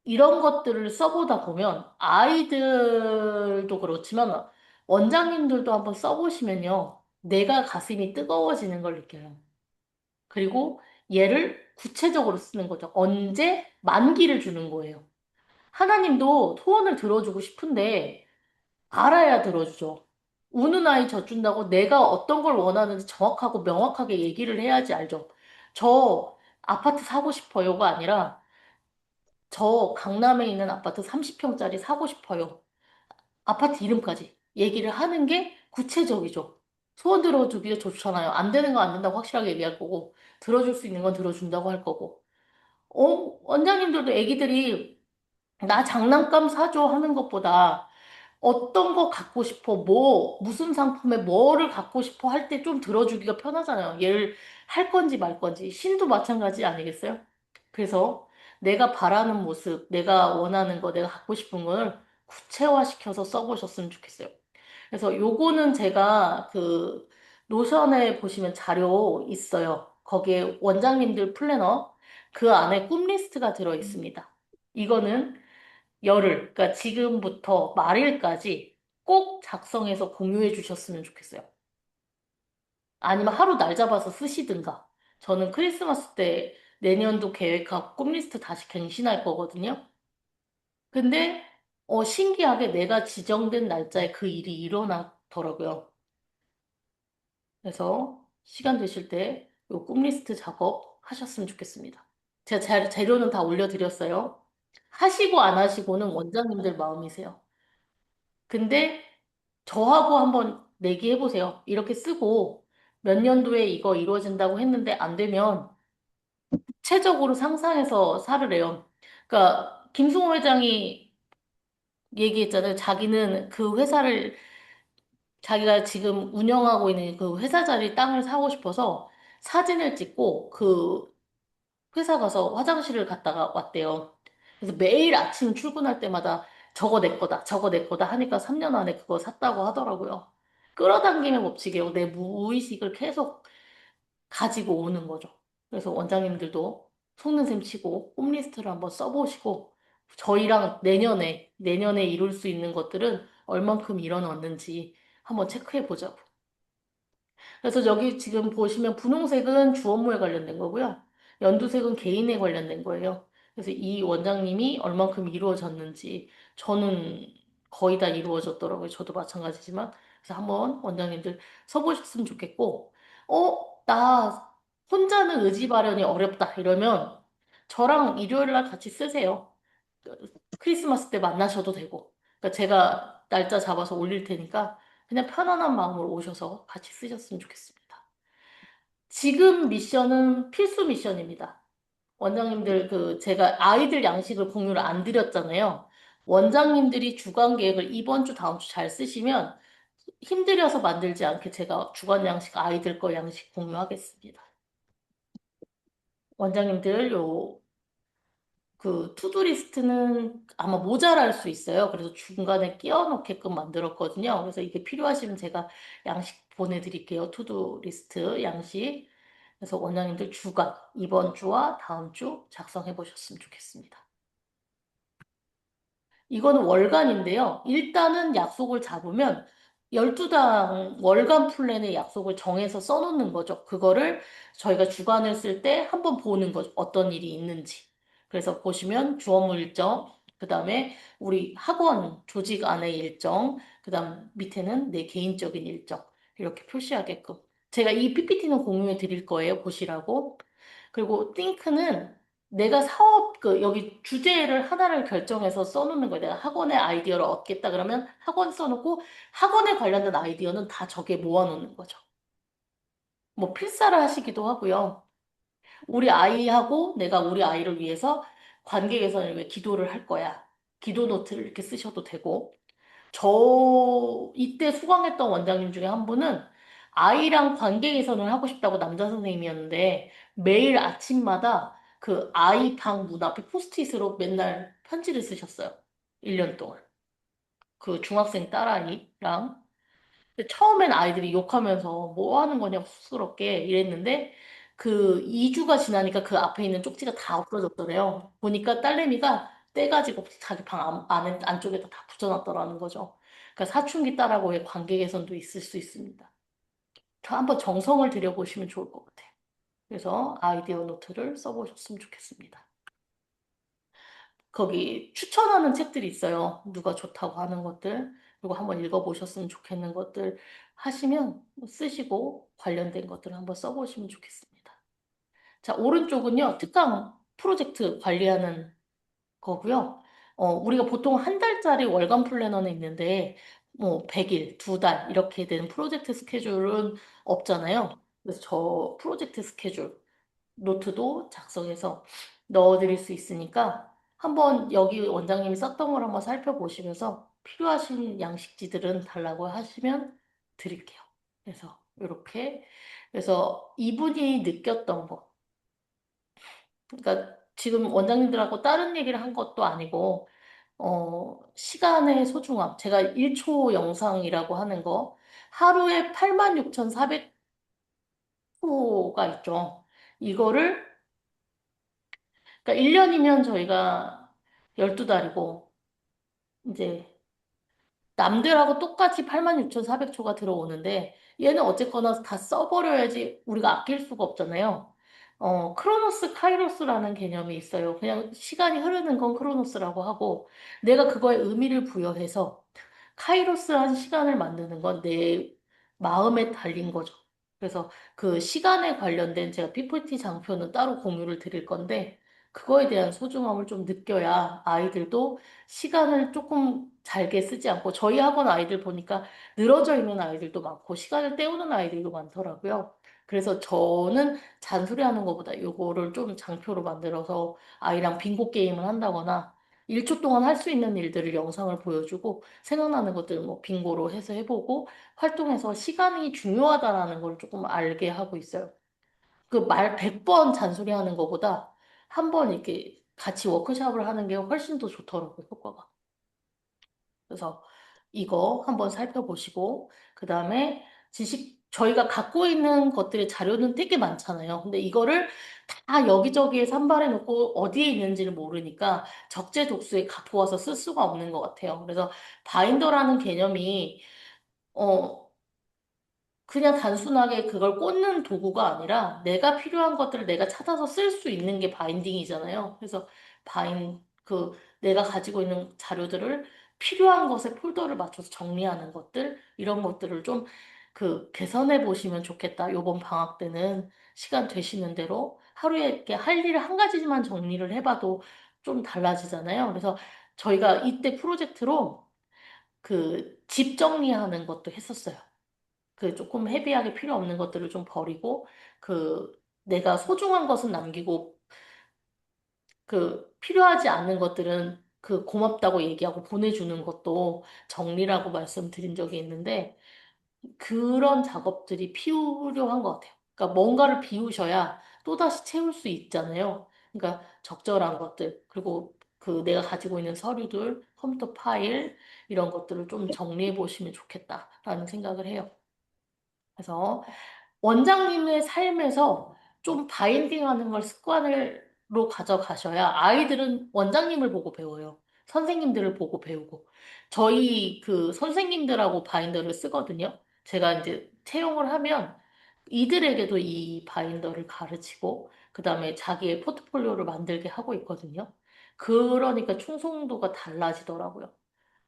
이런 것들을 써보다 보면 아이들도 그렇지만 원장님들도 한번 써보시면요. 내가 가슴이 뜨거워지는 걸 느껴요. 그리고 얘를 구체적으로 쓰는 거죠. 언제 만기를 주는 거예요. 하나님도 소원을 들어주고 싶은데 알아야 들어주죠. 우는 아이 젖준다고 내가 어떤 걸 원하는지 정확하고 명확하게 얘기를 해야지 알죠. 저 아파트 사고 싶어요가 아니라 저 강남에 있는 아파트 30평짜리 사고 싶어요. 아파트 이름까지 얘기를 하는 게 구체적이죠. 소원 들어주기가 좋잖아요. 안 되는 거 안 된다고 확실하게 얘기할 거고, 들어줄 수 있는 건 들어준다고 할 거고. 원장님들도 애기들이 나 장난감 사줘 하는 것보다 어떤 거 갖고 싶어, 무슨 상품에 뭐를 갖고 싶어 할 때 좀 들어주기가 편하잖아요. 얘를 할 건지 말 건지. 신도 마찬가지 아니겠어요? 그래서 내가 바라는 모습, 내가 원하는 거, 내가 갖고 싶은 걸 구체화시켜서 써보셨으면 좋겠어요. 그래서 요거는 제가 그 노션에 보시면 자료 있어요. 거기에 원장님들 플래너, 그 안에 꿈 리스트가 들어 있습니다. 이거는 그러니까 지금부터 말일까지 꼭 작성해서 공유해 주셨으면 좋겠어요. 아니면 하루 날 잡아서 쓰시든가. 저는 크리스마스 때 내년도 계획하고 꿈 리스트 다시 갱신할 거거든요. 근데 신기하게 내가 지정된 날짜에 그 일이 일어나더라고요. 그래서 시간 되실 때 요 꿈 리스트 작업 하셨으면 좋겠습니다. 제가 재료는 다 올려드렸어요. 하시고 안 하시고는 원장님들 마음이세요. 근데 저하고 한번 내기해보세요. 이렇게 쓰고 몇 년도에 이거 이루어진다고 했는데 안 되면 구체적으로 상상해서 살으래요. 그러니까 김승호 회장이 얘기했잖아요. 자기는 그 회사를 자기가 지금 운영하고 있는 그 회사 자리 땅을 사고 싶어서 사진을 찍고 그 회사 가서 화장실을 갔다가 왔대요. 그래서 매일 아침 출근할 때마다 저거 내 거다, 저거 내 거다 하니까 3년 안에 그거 샀다고 하더라고요. 끌어당김의 법칙이에요. 내 무의식을 계속 가지고 오는 거죠. 그래서 원장님들도 속는 셈 치고 홈리스트를 한번 써보시고 저희랑 내년에 이룰 수 있는 것들은 얼만큼 일어났는지 한번 체크해 보자고. 그래서 여기 지금 보시면 분홍색은 주 업무에 관련된 거고요. 연두색은 개인에 관련된 거예요. 그래서 이 원장님이 얼만큼 이루어졌는지 저는 거의 다 이루어졌더라고요. 저도 마찬가지지만. 그래서 한번 원장님들 써보셨으면 좋겠고, 나 혼자는 의지 발현이 어렵다 이러면 저랑 일요일 날 같이 쓰세요. 크리스마스 때 만나셔도 되고. 그러니까 제가 날짜 잡아서 올릴 테니까 그냥 편안한 마음으로 오셔서 같이 쓰셨으면 좋겠습니다. 지금 미션은 필수 미션입니다. 원장님들 제가 아이들 양식을 공유를 안 드렸잖아요. 원장님들이 주간 계획을 이번 주 다음 주 잘 쓰시면 힘들여서 만들지 않게 제가 주간 양식 아이들 거 양식 공유하겠습니다. 원장님들 투두 리스트는 아마 모자랄 수 있어요. 그래서 중간에 끼워 넣게끔 만들었거든요. 그래서 이게 필요하시면 제가 양식 보내드릴게요. 투두 리스트 양식. 그래서 원장님들 주간, 이번 주와 다음 주 작성해 보셨으면 좋겠습니다. 이거는 월간인데요. 일단은 약속을 잡으면 12당 월간 플랜의 약속을 정해서 써놓는 거죠. 그거를 저희가 주간을 쓸 때 한번 보는 거죠. 어떤 일이 있는지. 그래서 보시면 주 업무 일정, 그 다음에 우리 학원 조직 안의 일정, 그 다음 밑에는 내 개인적인 일정. 이렇게 표시하게끔. 제가 이 PPT는 공유해 드릴 거예요. 보시라고. 그리고 띵크는 내가 사업, 여기 주제를 하나를 결정해서 써놓는 거예요. 내가 학원의 아이디어를 얻겠다 그러면 학원 써놓고 학원에 관련된 아이디어는 다 저기에 모아놓는 거죠. 뭐 필사를 하시기도 하고요. 우리 아이하고 내가 우리 아이를 위해서 관계 개선을 위해 기도를 할 거야. 기도 노트를 이렇게 쓰셔도 되고. 이때 수강했던 원장님 중에 한 분은 아이랑 관계 개선을 하고 싶다고 남자 선생님이었는데 매일 아침마다 그 아이 방 문 앞에 포스트잇으로 맨날 편지를 쓰셨어요. 1년 동안. 그 중학생 딸아이랑. 근데 처음엔 아이들이 욕하면서 뭐 하는 거냐, 쑥스럽게 이랬는데 그 2주가 지나니까 그 앞에 있는 쪽지가 다 없어졌더래요. 보니까 딸내미가 떼가지고 자기 방 안쪽에다 다 붙여놨더라는 거죠. 그러니까 사춘기 딸하고의 관계 개선도 있을 수 있습니다. 저 한번 정성을 들여보시면 좋을 것 같아요. 그래서 아이디어 노트를 써보셨으면 좋겠습니다. 거기 추천하는 책들이 있어요. 누가 좋다고 하는 것들. 그리고 한번 읽어보셨으면 좋겠는 것들 하시면 쓰시고 관련된 것들을 한번 써보시면 좋겠습니다. 자, 오른쪽은요, 특강 프로젝트 관리하는 거고요. 우리가 보통 한 달짜리 월간 플래너는 있는데, 뭐, 100일, 두 달, 이렇게 되는 프로젝트 스케줄은 없잖아요. 그래서 저 프로젝트 스케줄, 노트도 작성해서 넣어드릴 수 있으니까 한번 여기 원장님이 썼던 걸 한번 살펴보시면서 필요하신 양식지들은 달라고 하시면 드릴게요. 그래서 이렇게 그래서 이분이 느꼈던 거 그러니까 지금 원장님들하고 다른 얘기를 한 것도 아니고 시간의 소중함 제가 1초 영상이라고 하는 거 하루에 86,400호가 있죠. 이거를 그러니까 1년이면 저희가 12달이고, 이제 남들하고 똑같이 86,400초가 들어오는데, 얘는 어쨌거나 다 써버려야지 우리가 아낄 수가 없잖아요. 크로노스, 카이로스라는 개념이 있어요. 그냥 시간이 흐르는 건 크로노스라고 하고, 내가 그거에 의미를 부여해서 카이로스라는 시간을 만드는 건 내 마음에 달린 거죠. 그래서 그 시간에 관련된 제가 PPT 장표는 따로 공유를 드릴 건데, 그거에 대한 소중함을 좀 느껴야 아이들도 시간을 조금 잘게 쓰지 않고, 저희 학원 아이들 보니까 늘어져 있는 아이들도 많고, 시간을 때우는 아이들도 많더라고요. 그래서 저는 잔소리하는 것보다 요거를 좀 장표로 만들어서 아이랑 빙고 게임을 한다거나, 1초 동안 할 수 있는 일들을 영상을 보여주고 생각나는 것들 뭐 빙고로 해서 해보고 활동해서 시간이 중요하다라는 걸 조금 알게 하고 있어요. 그 말 100번 잔소리하는 것보다 한 번 이렇게 같이 워크숍을 하는 게 훨씬 더 좋더라고요, 효과가. 그래서 이거 한번 살펴보시고, 그 다음에 저희가 갖고 있는 것들의 자료는 되게 많잖아요. 근데 이거를 다 여기저기에 산발해 놓고 어디에 있는지를 모르니까 적재독소에 갖고 와서 쓸 수가 없는 것 같아요. 그래서 바인더라는 개념이, 어, 그냥 단순하게 그걸 꽂는 도구가 아니라 내가 필요한 것들을 내가 찾아서 쓸 수 있는 게 바인딩이잖아요. 그래서 내가 가지고 있는 자료들을 필요한 것에 폴더를 맞춰서 정리하는 것들, 이런 것들을 좀 개선해 보시면 좋겠다. 요번 방학 때는 시간 되시는 대로 하루에 이렇게 할 일을 한 가지만 정리를 해봐도 좀 달라지잖아요. 그래서 저희가 이때 프로젝트로 그 집 정리하는 것도 했었어요. 조금 헤비하게 필요 없는 것들을 좀 버리고, 내가 소중한 것은 남기고, 필요하지 않는 것들은 고맙다고 얘기하고 보내주는 것도 정리라고 말씀드린 적이 있는데, 그런 작업들이 필요한 것 같아요. 그러니까 뭔가를 비우셔야 또다시 채울 수 있잖아요. 그러니까 적절한 것들, 그리고 내가 가지고 있는 서류들, 컴퓨터 파일, 이런 것들을 좀 정리해 보시면 좋겠다라는 생각을 해요. 그래서 원장님의 삶에서 좀 바인딩하는 걸 습관으로 가져가셔야 아이들은 원장님을 보고 배워요. 선생님들을 보고 배우고. 저희 그 선생님들하고 바인더를 쓰거든요. 제가 이제 채용을 하면 이들에게도 이 바인더를 가르치고, 그 다음에 자기의 포트폴리오를 만들게 하고 있거든요. 그러니까 충성도가 달라지더라고요.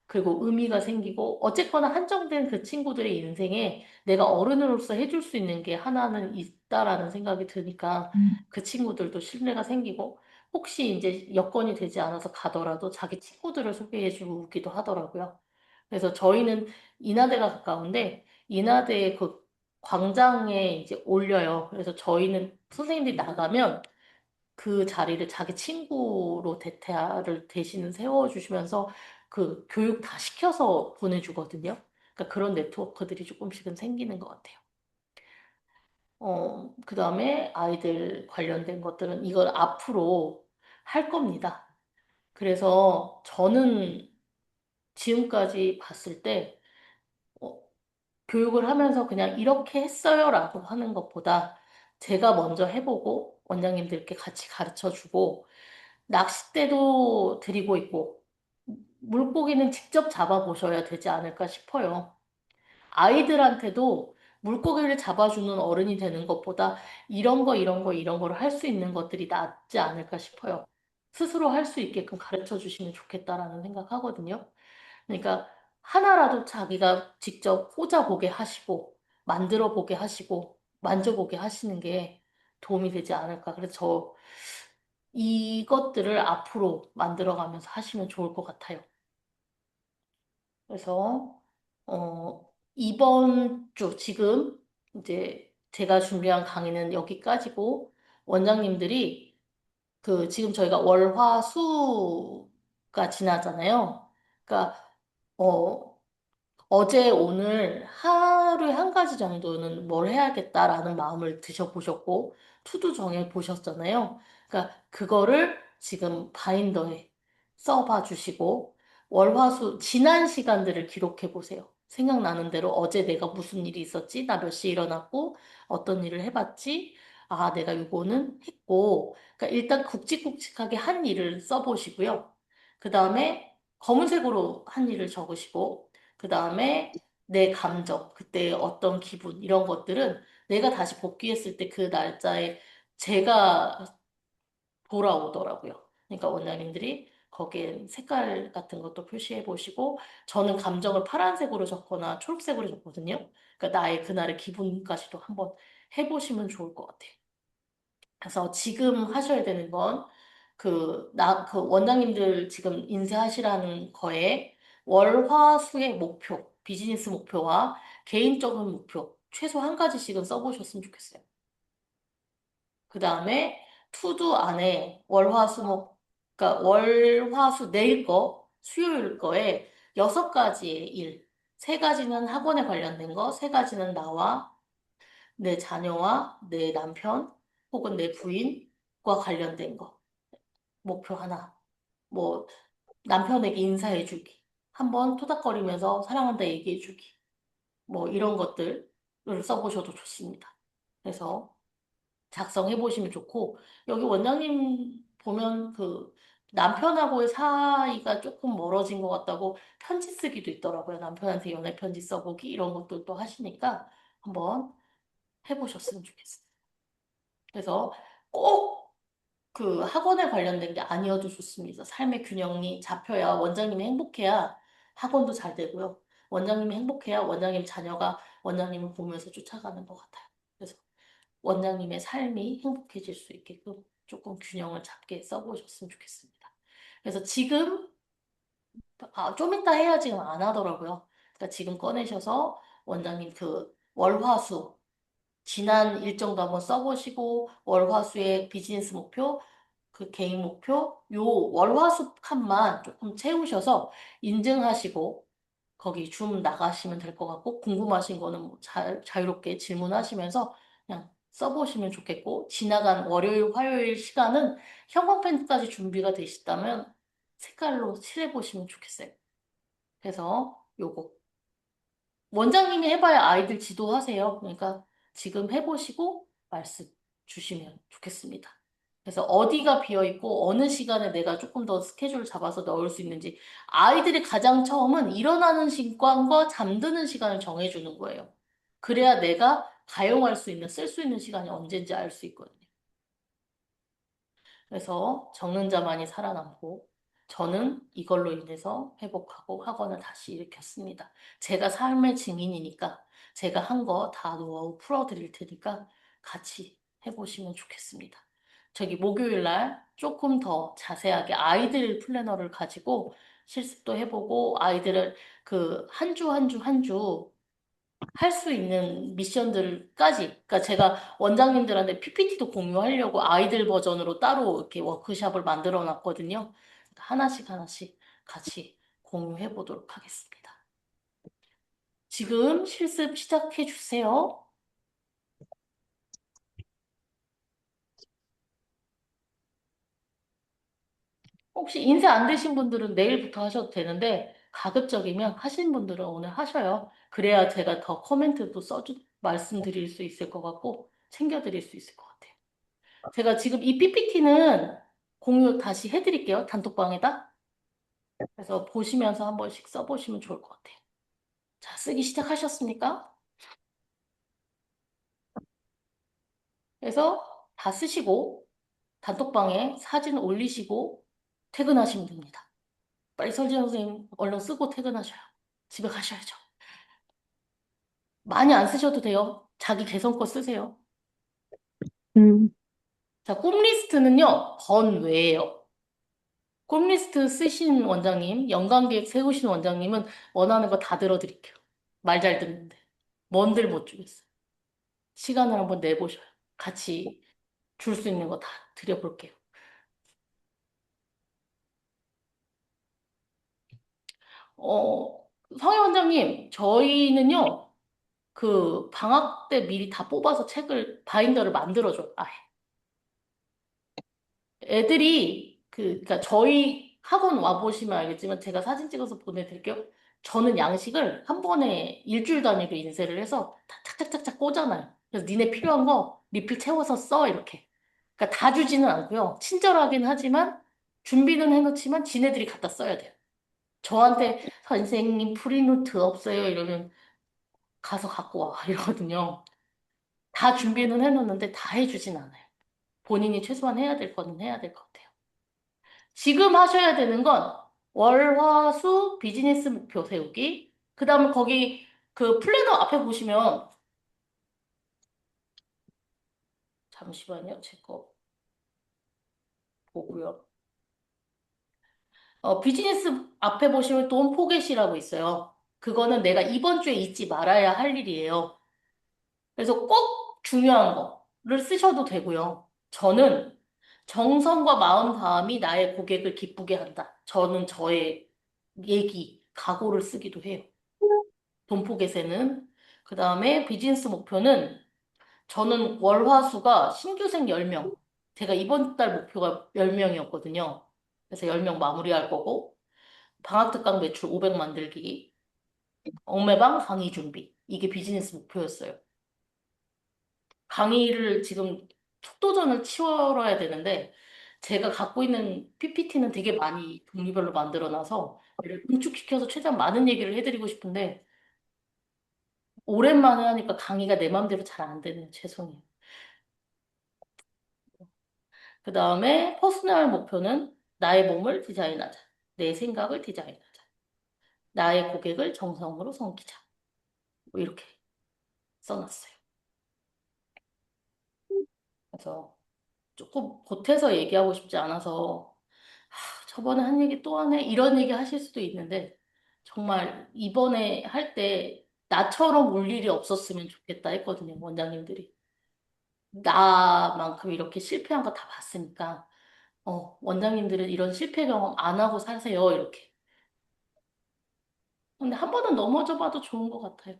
그리고 의미가 생기고, 어쨌거나 한정된 그 친구들의 인생에 내가 어른으로서 해줄 수 있는 게 하나는 있다라는 생각이 드니까 그 친구들도 신뢰가 생기고, 혹시 이제 여건이 되지 않아서 가더라도 자기 친구들을 소개해 주기도 하더라고요. 그래서 저희는 인하대가 가까운데, 인하대 그 광장에 이제 올려요. 그래서 저희는 선생님들이 나가면 그 자리를 자기 친구로 대타를 대신 세워주시면서 그 교육 다 시켜서 보내주거든요. 그러니까 그런 네트워크들이 조금씩은 생기는 것 같아요. 그 다음에 아이들 관련된 것들은 이걸 앞으로 할 겁니다. 그래서 저는 지금까지 봤을 때, 어, 교육을 하면서 그냥 이렇게 했어요라고 하는 것보다 제가 먼저 해보고 원장님들께 같이 가르쳐 주고 낚싯대도 드리고 있고, 물고기는 직접 잡아보셔야 되지 않을까 싶어요. 아이들한테도 물고기를 잡아주는 어른이 되는 것보다 이런 거, 이런 거, 이런 거를 할 수 있는 것들이 낫지 않을까 싶어요. 스스로 할 수 있게끔 가르쳐 주시면 좋겠다라는 생각하거든요. 그러니까 하나라도 자기가 직접 꽂아보게 하시고, 만들어 보게 하시고, 만져보게 하시는 게 도움이 되지 않을까. 그래서 이것들을 앞으로 만들어가면서 하시면 좋을 것 같아요. 그래서, 이번 주, 지금, 이제 제가 준비한 강의는 여기까지고, 원장님들이 지금 저희가 월, 화, 수가 지나잖아요. 그러니까, 어, 어제, 오늘 하루에 한 가지 정도는 뭘 해야겠다라는 마음을 드셔보셨고, 투두 정해 보셨잖아요. 그러니까 그거를 지금 바인더에 써봐 주시고, 월화수 지난 시간들을 기록해 보세요. 생각나는 대로 어제 내가 무슨 일이 있었지? 나 몇 시에 일어났고, 어떤 일을 해봤지? 아, 내가 요거는 했고, 그러니까 일단 굵직굵직하게 한 일을 써보시고요. 그 다음에 검은색으로 한 일을 적으시고, 그 다음에 내 감정, 그때 어떤 기분, 이런 것들은 내가 다시 복귀했을 때 그 날짜에 제가 돌아오더라고요. 그러니까 원장님들이 거기에 색깔 같은 것도 표시해 보시고, 저는 감정을 파란색으로 적거나 초록색으로 적거든요. 그러니까 나의 그날의 기분까지도 한번 해보시면 좋을 것 같아요. 그래서 지금 하셔야 되는 건 그 원장님들 지금 인쇄하시라는 거에 월, 화, 수의 목표, 비즈니스 목표와 개인적인 목표, 최소 한 가지씩은 써보셨으면 좋겠어요. 그 다음에 투두 안에 월, 화, 수, 그러니까 월, 화, 수 내일 거, 수요일 거에 6가지의 일, 3가지는 학원에 관련된 거, 3가지는 나와 내 자녀와 내 남편 혹은 내 부인과 관련된 거. 목표 하나. 뭐, 남편에게 인사해주기. 한번 토닥거리면서 사랑한다 얘기해주기. 뭐, 이런 것들을 써보셔도 좋습니다. 그래서 작성해보시면 좋고, 여기 원장님 보면 남편하고의 사이가 조금 멀어진 것 같다고 편지 쓰기도 있더라고요. 남편한테 연애 편지 써보기 이런 것들도 하시니까 한번 해보셨으면 좋겠어요. 그래서 꼭 학원에 관련된 게 아니어도 좋습니다. 삶의 균형이 잡혀야 원장님이 행복해야 학원도 잘 되고요. 원장님이 행복해야 원장님 자녀가 원장님을 보면서 쫓아가는 것 같아요. 그래서 원장님의 삶이 행복해질 수 있게끔 조금 균형을 잡게 써보셨으면 좋겠습니다. 그래서 지금, 좀 이따 해야 지금 안 하더라고요. 그러니까 지금 꺼내셔서 원장님 월화수 지난 일정도 한번 써보시고 월화수의 비즈니스 목표, 개인 목표, 요 월화수 칸만 조금 채우셔서 인증하시고 거기 줌 나가시면 될 것 같고 궁금하신 거는 뭐 자유롭게 질문하시면서 그냥 써보시면 좋겠고 지나간 월요일, 화요일 시간은 형광펜까지 준비가 되시다면 색깔로 칠해보시면 좋겠어요. 그래서 요거 원장님이 해봐야 아이들 지도하세요. 그러니까 지금 해보시고 말씀 주시면 좋겠습니다. 그래서 어디가 비어 있고 어느 시간에 내가 조금 더 스케줄을 잡아서 넣을 수 있는지 아이들이 가장 처음은 일어나는 시간과 잠드는 시간을 정해주는 거예요. 그래야 내가 가용할 수 있는, 쓸 수 있는 시간이 언제인지 알 수 있거든요. 그래서 적는 자만이 살아남고 저는 이걸로 인해서 회복하고 학원을 다시 일으켰습니다. 제가 삶의 증인이니까 제가 한 거 다 노하우 풀어드릴 테니까 같이 해보시면 좋겠습니다. 저기 목요일 날 조금 더 자세하게 아이들 플래너를 가지고 실습도 해보고 아이들을 그 한 주 한 주 한 주 할 수 있는 미션들까지, 그러니까 제가 원장님들한테 PPT도 공유하려고 아이들 버전으로 따로 이렇게 워크샵을 만들어 놨거든요. 그러니까 하나씩 하나씩 같이 공유해 보도록 하겠습니다. 지금 실습 시작해 주세요. 혹시 인쇄 안 되신 분들은 내일부터 하셔도 되는데, 가급적이면 하신 분들은 오늘 하셔요. 그래야 제가 더 코멘트도 말씀드릴 수 있을 것 같고, 챙겨드릴 수 있을 것 같아요. 제가 지금 이 PPT는 공유 다시 해드릴게요. 단톡방에다. 그래서 보시면서 한 번씩 써보시면 좋을 것 같아요. 자, 쓰기 시작하셨습니까? 그래서 다 쓰시고, 단톡방에 사진 올리시고, 퇴근하시면 됩니다. 빨리 설진 선생님 얼른 쓰고 퇴근하셔요. 집에 가셔야죠. 많이 안 쓰셔도 돼요. 자기 개성껏 쓰세요. 음, 자, 꿈 리스트는요, 번외예요. 꿈 리스트 쓰신 원장님, 연관계획 세우신 원장님은 원하는 거 다 들어드릴게요. 말 잘 듣는데. 뭔들 못 주겠어요. 시간을 한번 내보셔요. 같이 줄 수 있는 거 다 드려볼게요. 어, 성희 원장님, 저희는요, 그 방학 때 미리 다 뽑아서 바인더를 만들어줘요. 아예. 애들이 그러니까 저희 학원 와보시면 알겠지만 제가 사진 찍어서 보내드릴게요. 저는 양식을 한 번에 일주일 단위로 인쇄를 해서 다 착착착착 꽂아놔요. 그래서 니네 필요한 거 리필 채워서 써 이렇게. 그러니까 다 주지는 않고요. 친절하긴 하지만 준비는 해놓지만 지네들이 갖다 써야 돼요. 저한테 선생님 프리노트 없어요 이러면 가서 갖고 와 이러거든요. 다 준비는 해놓는데 다 해주진 않아요. 본인이 최소한 해야 될 거는 해야 될 것 같아요. 지금 하셔야 되는 건 월, 화, 수 비즈니스 목표 세우기. 그 다음에 거기 그 플래너 앞에 보시면 잠시만요. 제 거 보고요. 비즈니스 앞에 보시면 돈 포겟이라고 있어요. 그거는 내가 이번 주에 잊지 말아야 할 일이에요. 그래서 꼭 중요한 거를 쓰셔도 되고요. 저는 정성과 마음 다함이 나의 고객을 기쁘게 한다. 저는 저의 각오를 쓰기도 해요. 돈포겟에는. 그 다음에 비즈니스 목표는 저는 월화수가 신규생 10명. 제가 이번 달 목표가 10명이었거든요. 그래서 10명 마무리할 거고, 방학특강 매출 500 만들기, 옥매방 강의 준비. 이게 비즈니스 목표였어요. 강의를 지금 속도전을 치열어야 되는데, 제가 갖고 있는 PPT는 되게 많이 종류별로 만들어놔서, 얘를 응축시켜서 최대한 많은 얘기를 해드리고 싶은데, 오랜만에 하니까 강의가 내 맘대로 잘 안 되네요. 죄송해요. 그 다음에 퍼스널 목표는 나의 몸을 디자인하자. 내 생각을 디자인하자. 나의 고객을 정성으로 섬기자. 뭐 이렇게 써놨어요. 그래서 조금 보태서 얘기하고 싶지 않아서 저번에 한 얘기 또 하네? 이런 얘기 하실 수도 있는데 정말 이번에 할 때 나처럼 울 일이 없었으면 좋겠다 했거든요. 원장님들이. 나만큼 이렇게 실패한 거 다 봤으니까 원장님들은 이런 실패 경험 안 하고 사세요. 이렇게. 근데 한 번은 넘어져 봐도 좋은 것 같아요.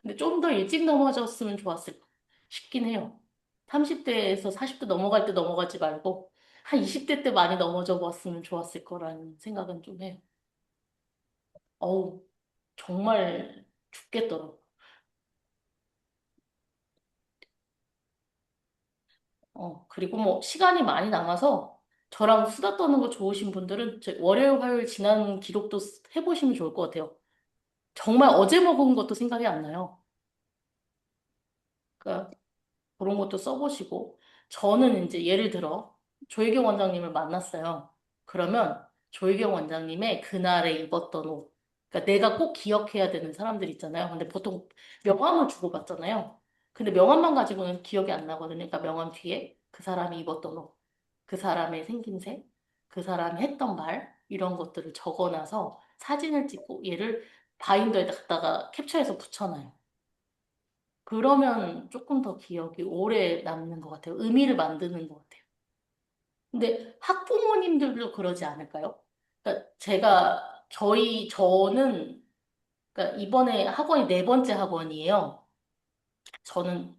근데 좀 더 일찍 넘어졌으면 좋았을 것 싶긴 해요. 30대에서 40대 넘어갈 때 넘어가지 말고 한 20대 때 많이 넘어져 봤으면 좋았을 거라는 생각은 좀 해요. 어우, 정말 죽겠더라고. 그리고 뭐 시간이 많이 남아서 저랑 수다 떠는 거 좋으신 분들은 월요일, 화요일 지난 기록도 해보시면 좋을 것 같아요. 정말 어제 먹은 것도 생각이 안 나요. 그러니까 그런 것도 써보시고, 저는 이제 예를 들어 조혜경 원장님을 만났어요. 그러면 조혜경 원장님의 그날에 입었던 옷, 그러니까 내가 꼭 기억해야 되는 사람들 있잖아요. 근데 보통 명함을 주고받잖아요. 근데 명함만 가지고는 기억이 안 나거든요. 그러니까 명함 뒤에 그 사람이 입었던 옷, 그 사람의 생김새, 그 사람이 했던 말, 이런 것들을 적어놔서 사진을 찍고 얘를 바인더에다 갖다가 캡처해서 붙여놔요. 그러면 조금 더 기억이 오래 남는 것 같아요. 의미를 만드는 것 같아요. 근데 학부모님들도 그러지 않을까요? 그러니까 저는, 그러니까 이번에 학원이 네 번째 학원이에요. 저는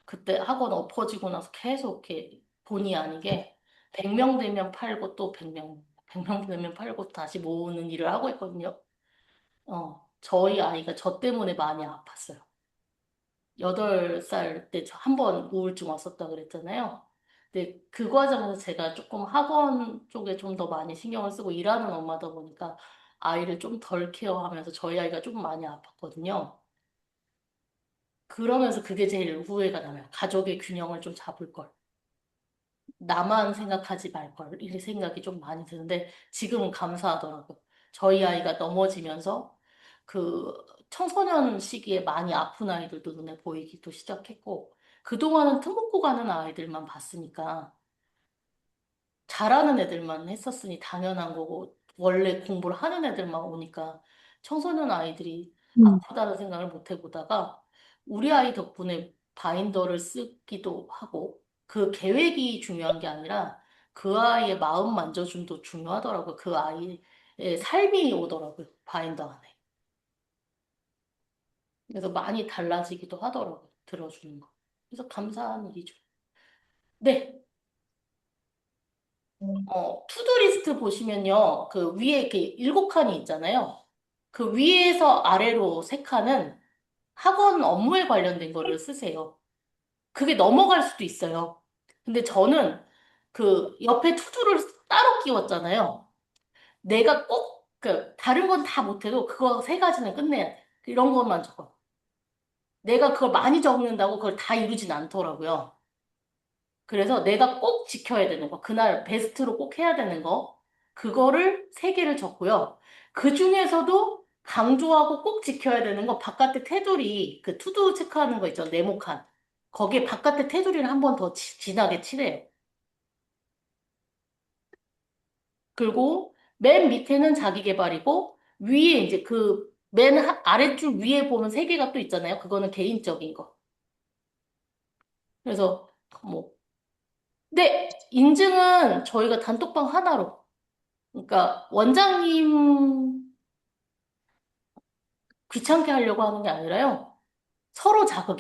그때 학원 엎어지고 나서 계속 이렇게 본의 아니게 100명 되면 팔고 또 100명 되면 팔고 다시 모으는 일을 하고 있거든요. 저희 아이가 저 때문에 많이 아팠어요. 8살 때 저 한 번 우울증 왔었다 그랬잖아요. 근데 그 과정에서 제가 조금 학원 쪽에 좀 더 많이 신경을 쓰고 일하는 엄마다 보니까 아이를 좀 덜 케어하면서 저희 아이가 좀 많이 아팠거든요. 그러면서 그게 제일 후회가 나요. 가족의 균형을 좀 잡을 걸. 나만 생각하지 말 걸. 이 생각이 좀 많이 드는데 지금은 감사하더라고요. 저희 아이가 넘어지면서 그 청소년 시기에 많이 아픈 아이들도 눈에 보이기도 시작했고 그동안은 틈 먹고 가는 아이들만 봤으니까 잘하는 애들만 했었으니 당연한 거고 원래 공부를 하는 애들만 오니까 청소년 아이들이 음, 아프다는 생각을 못 해보다가 우리 아이 덕분에 바인더를 쓰기도 하고 그 계획이 중요한 게 아니라 그 아이의 마음 만져줌도 중요하더라고요. 그 아이의 삶이 오더라고요. 바인더 안에. 그래서 많이 달라지기도 하더라고요. 들어주는 거. 그래서 감사한 일이죠. 네. 투두리스트 보시면요. 그 위에 이렇게 7칸이 있잖아요. 그 위에서 아래로 3칸은 학원 업무에 관련된 거를 쓰세요. 그게 넘어갈 수도 있어요. 근데 저는 그 옆에 투두를 따로 끼웠잖아요. 내가 꼭, 다른 건 다 못해도 그거 3가지는 끝내야 돼. 이런 것만 적어. 내가 그걸 많이 적는다고 그걸 다 이루진 않더라고요. 그래서 내가 꼭 지켜야 되는 거, 그날 베스트로 꼭 해야 되는 거, 그거를 3개를 적고요. 그 중에서도 강조하고 꼭 지켜야 되는 거, 바깥에 테두리, 그 투두 체크하는 거 있죠, 네모칸. 거기에 바깥에 테두리를 한 번 더 진하게 칠해요. 그리고 맨 밑에는 자기 개발이고, 위에 이제 그 맨 아래줄 위에 보면 3개가 또 있잖아요. 그거는 개인적인 거. 그래서 뭐, 네, 인증은 저희가 단톡방 하나로. 그러니까 원장님 귀찮게 하려고 하는 게 아니라요. 서로 자극이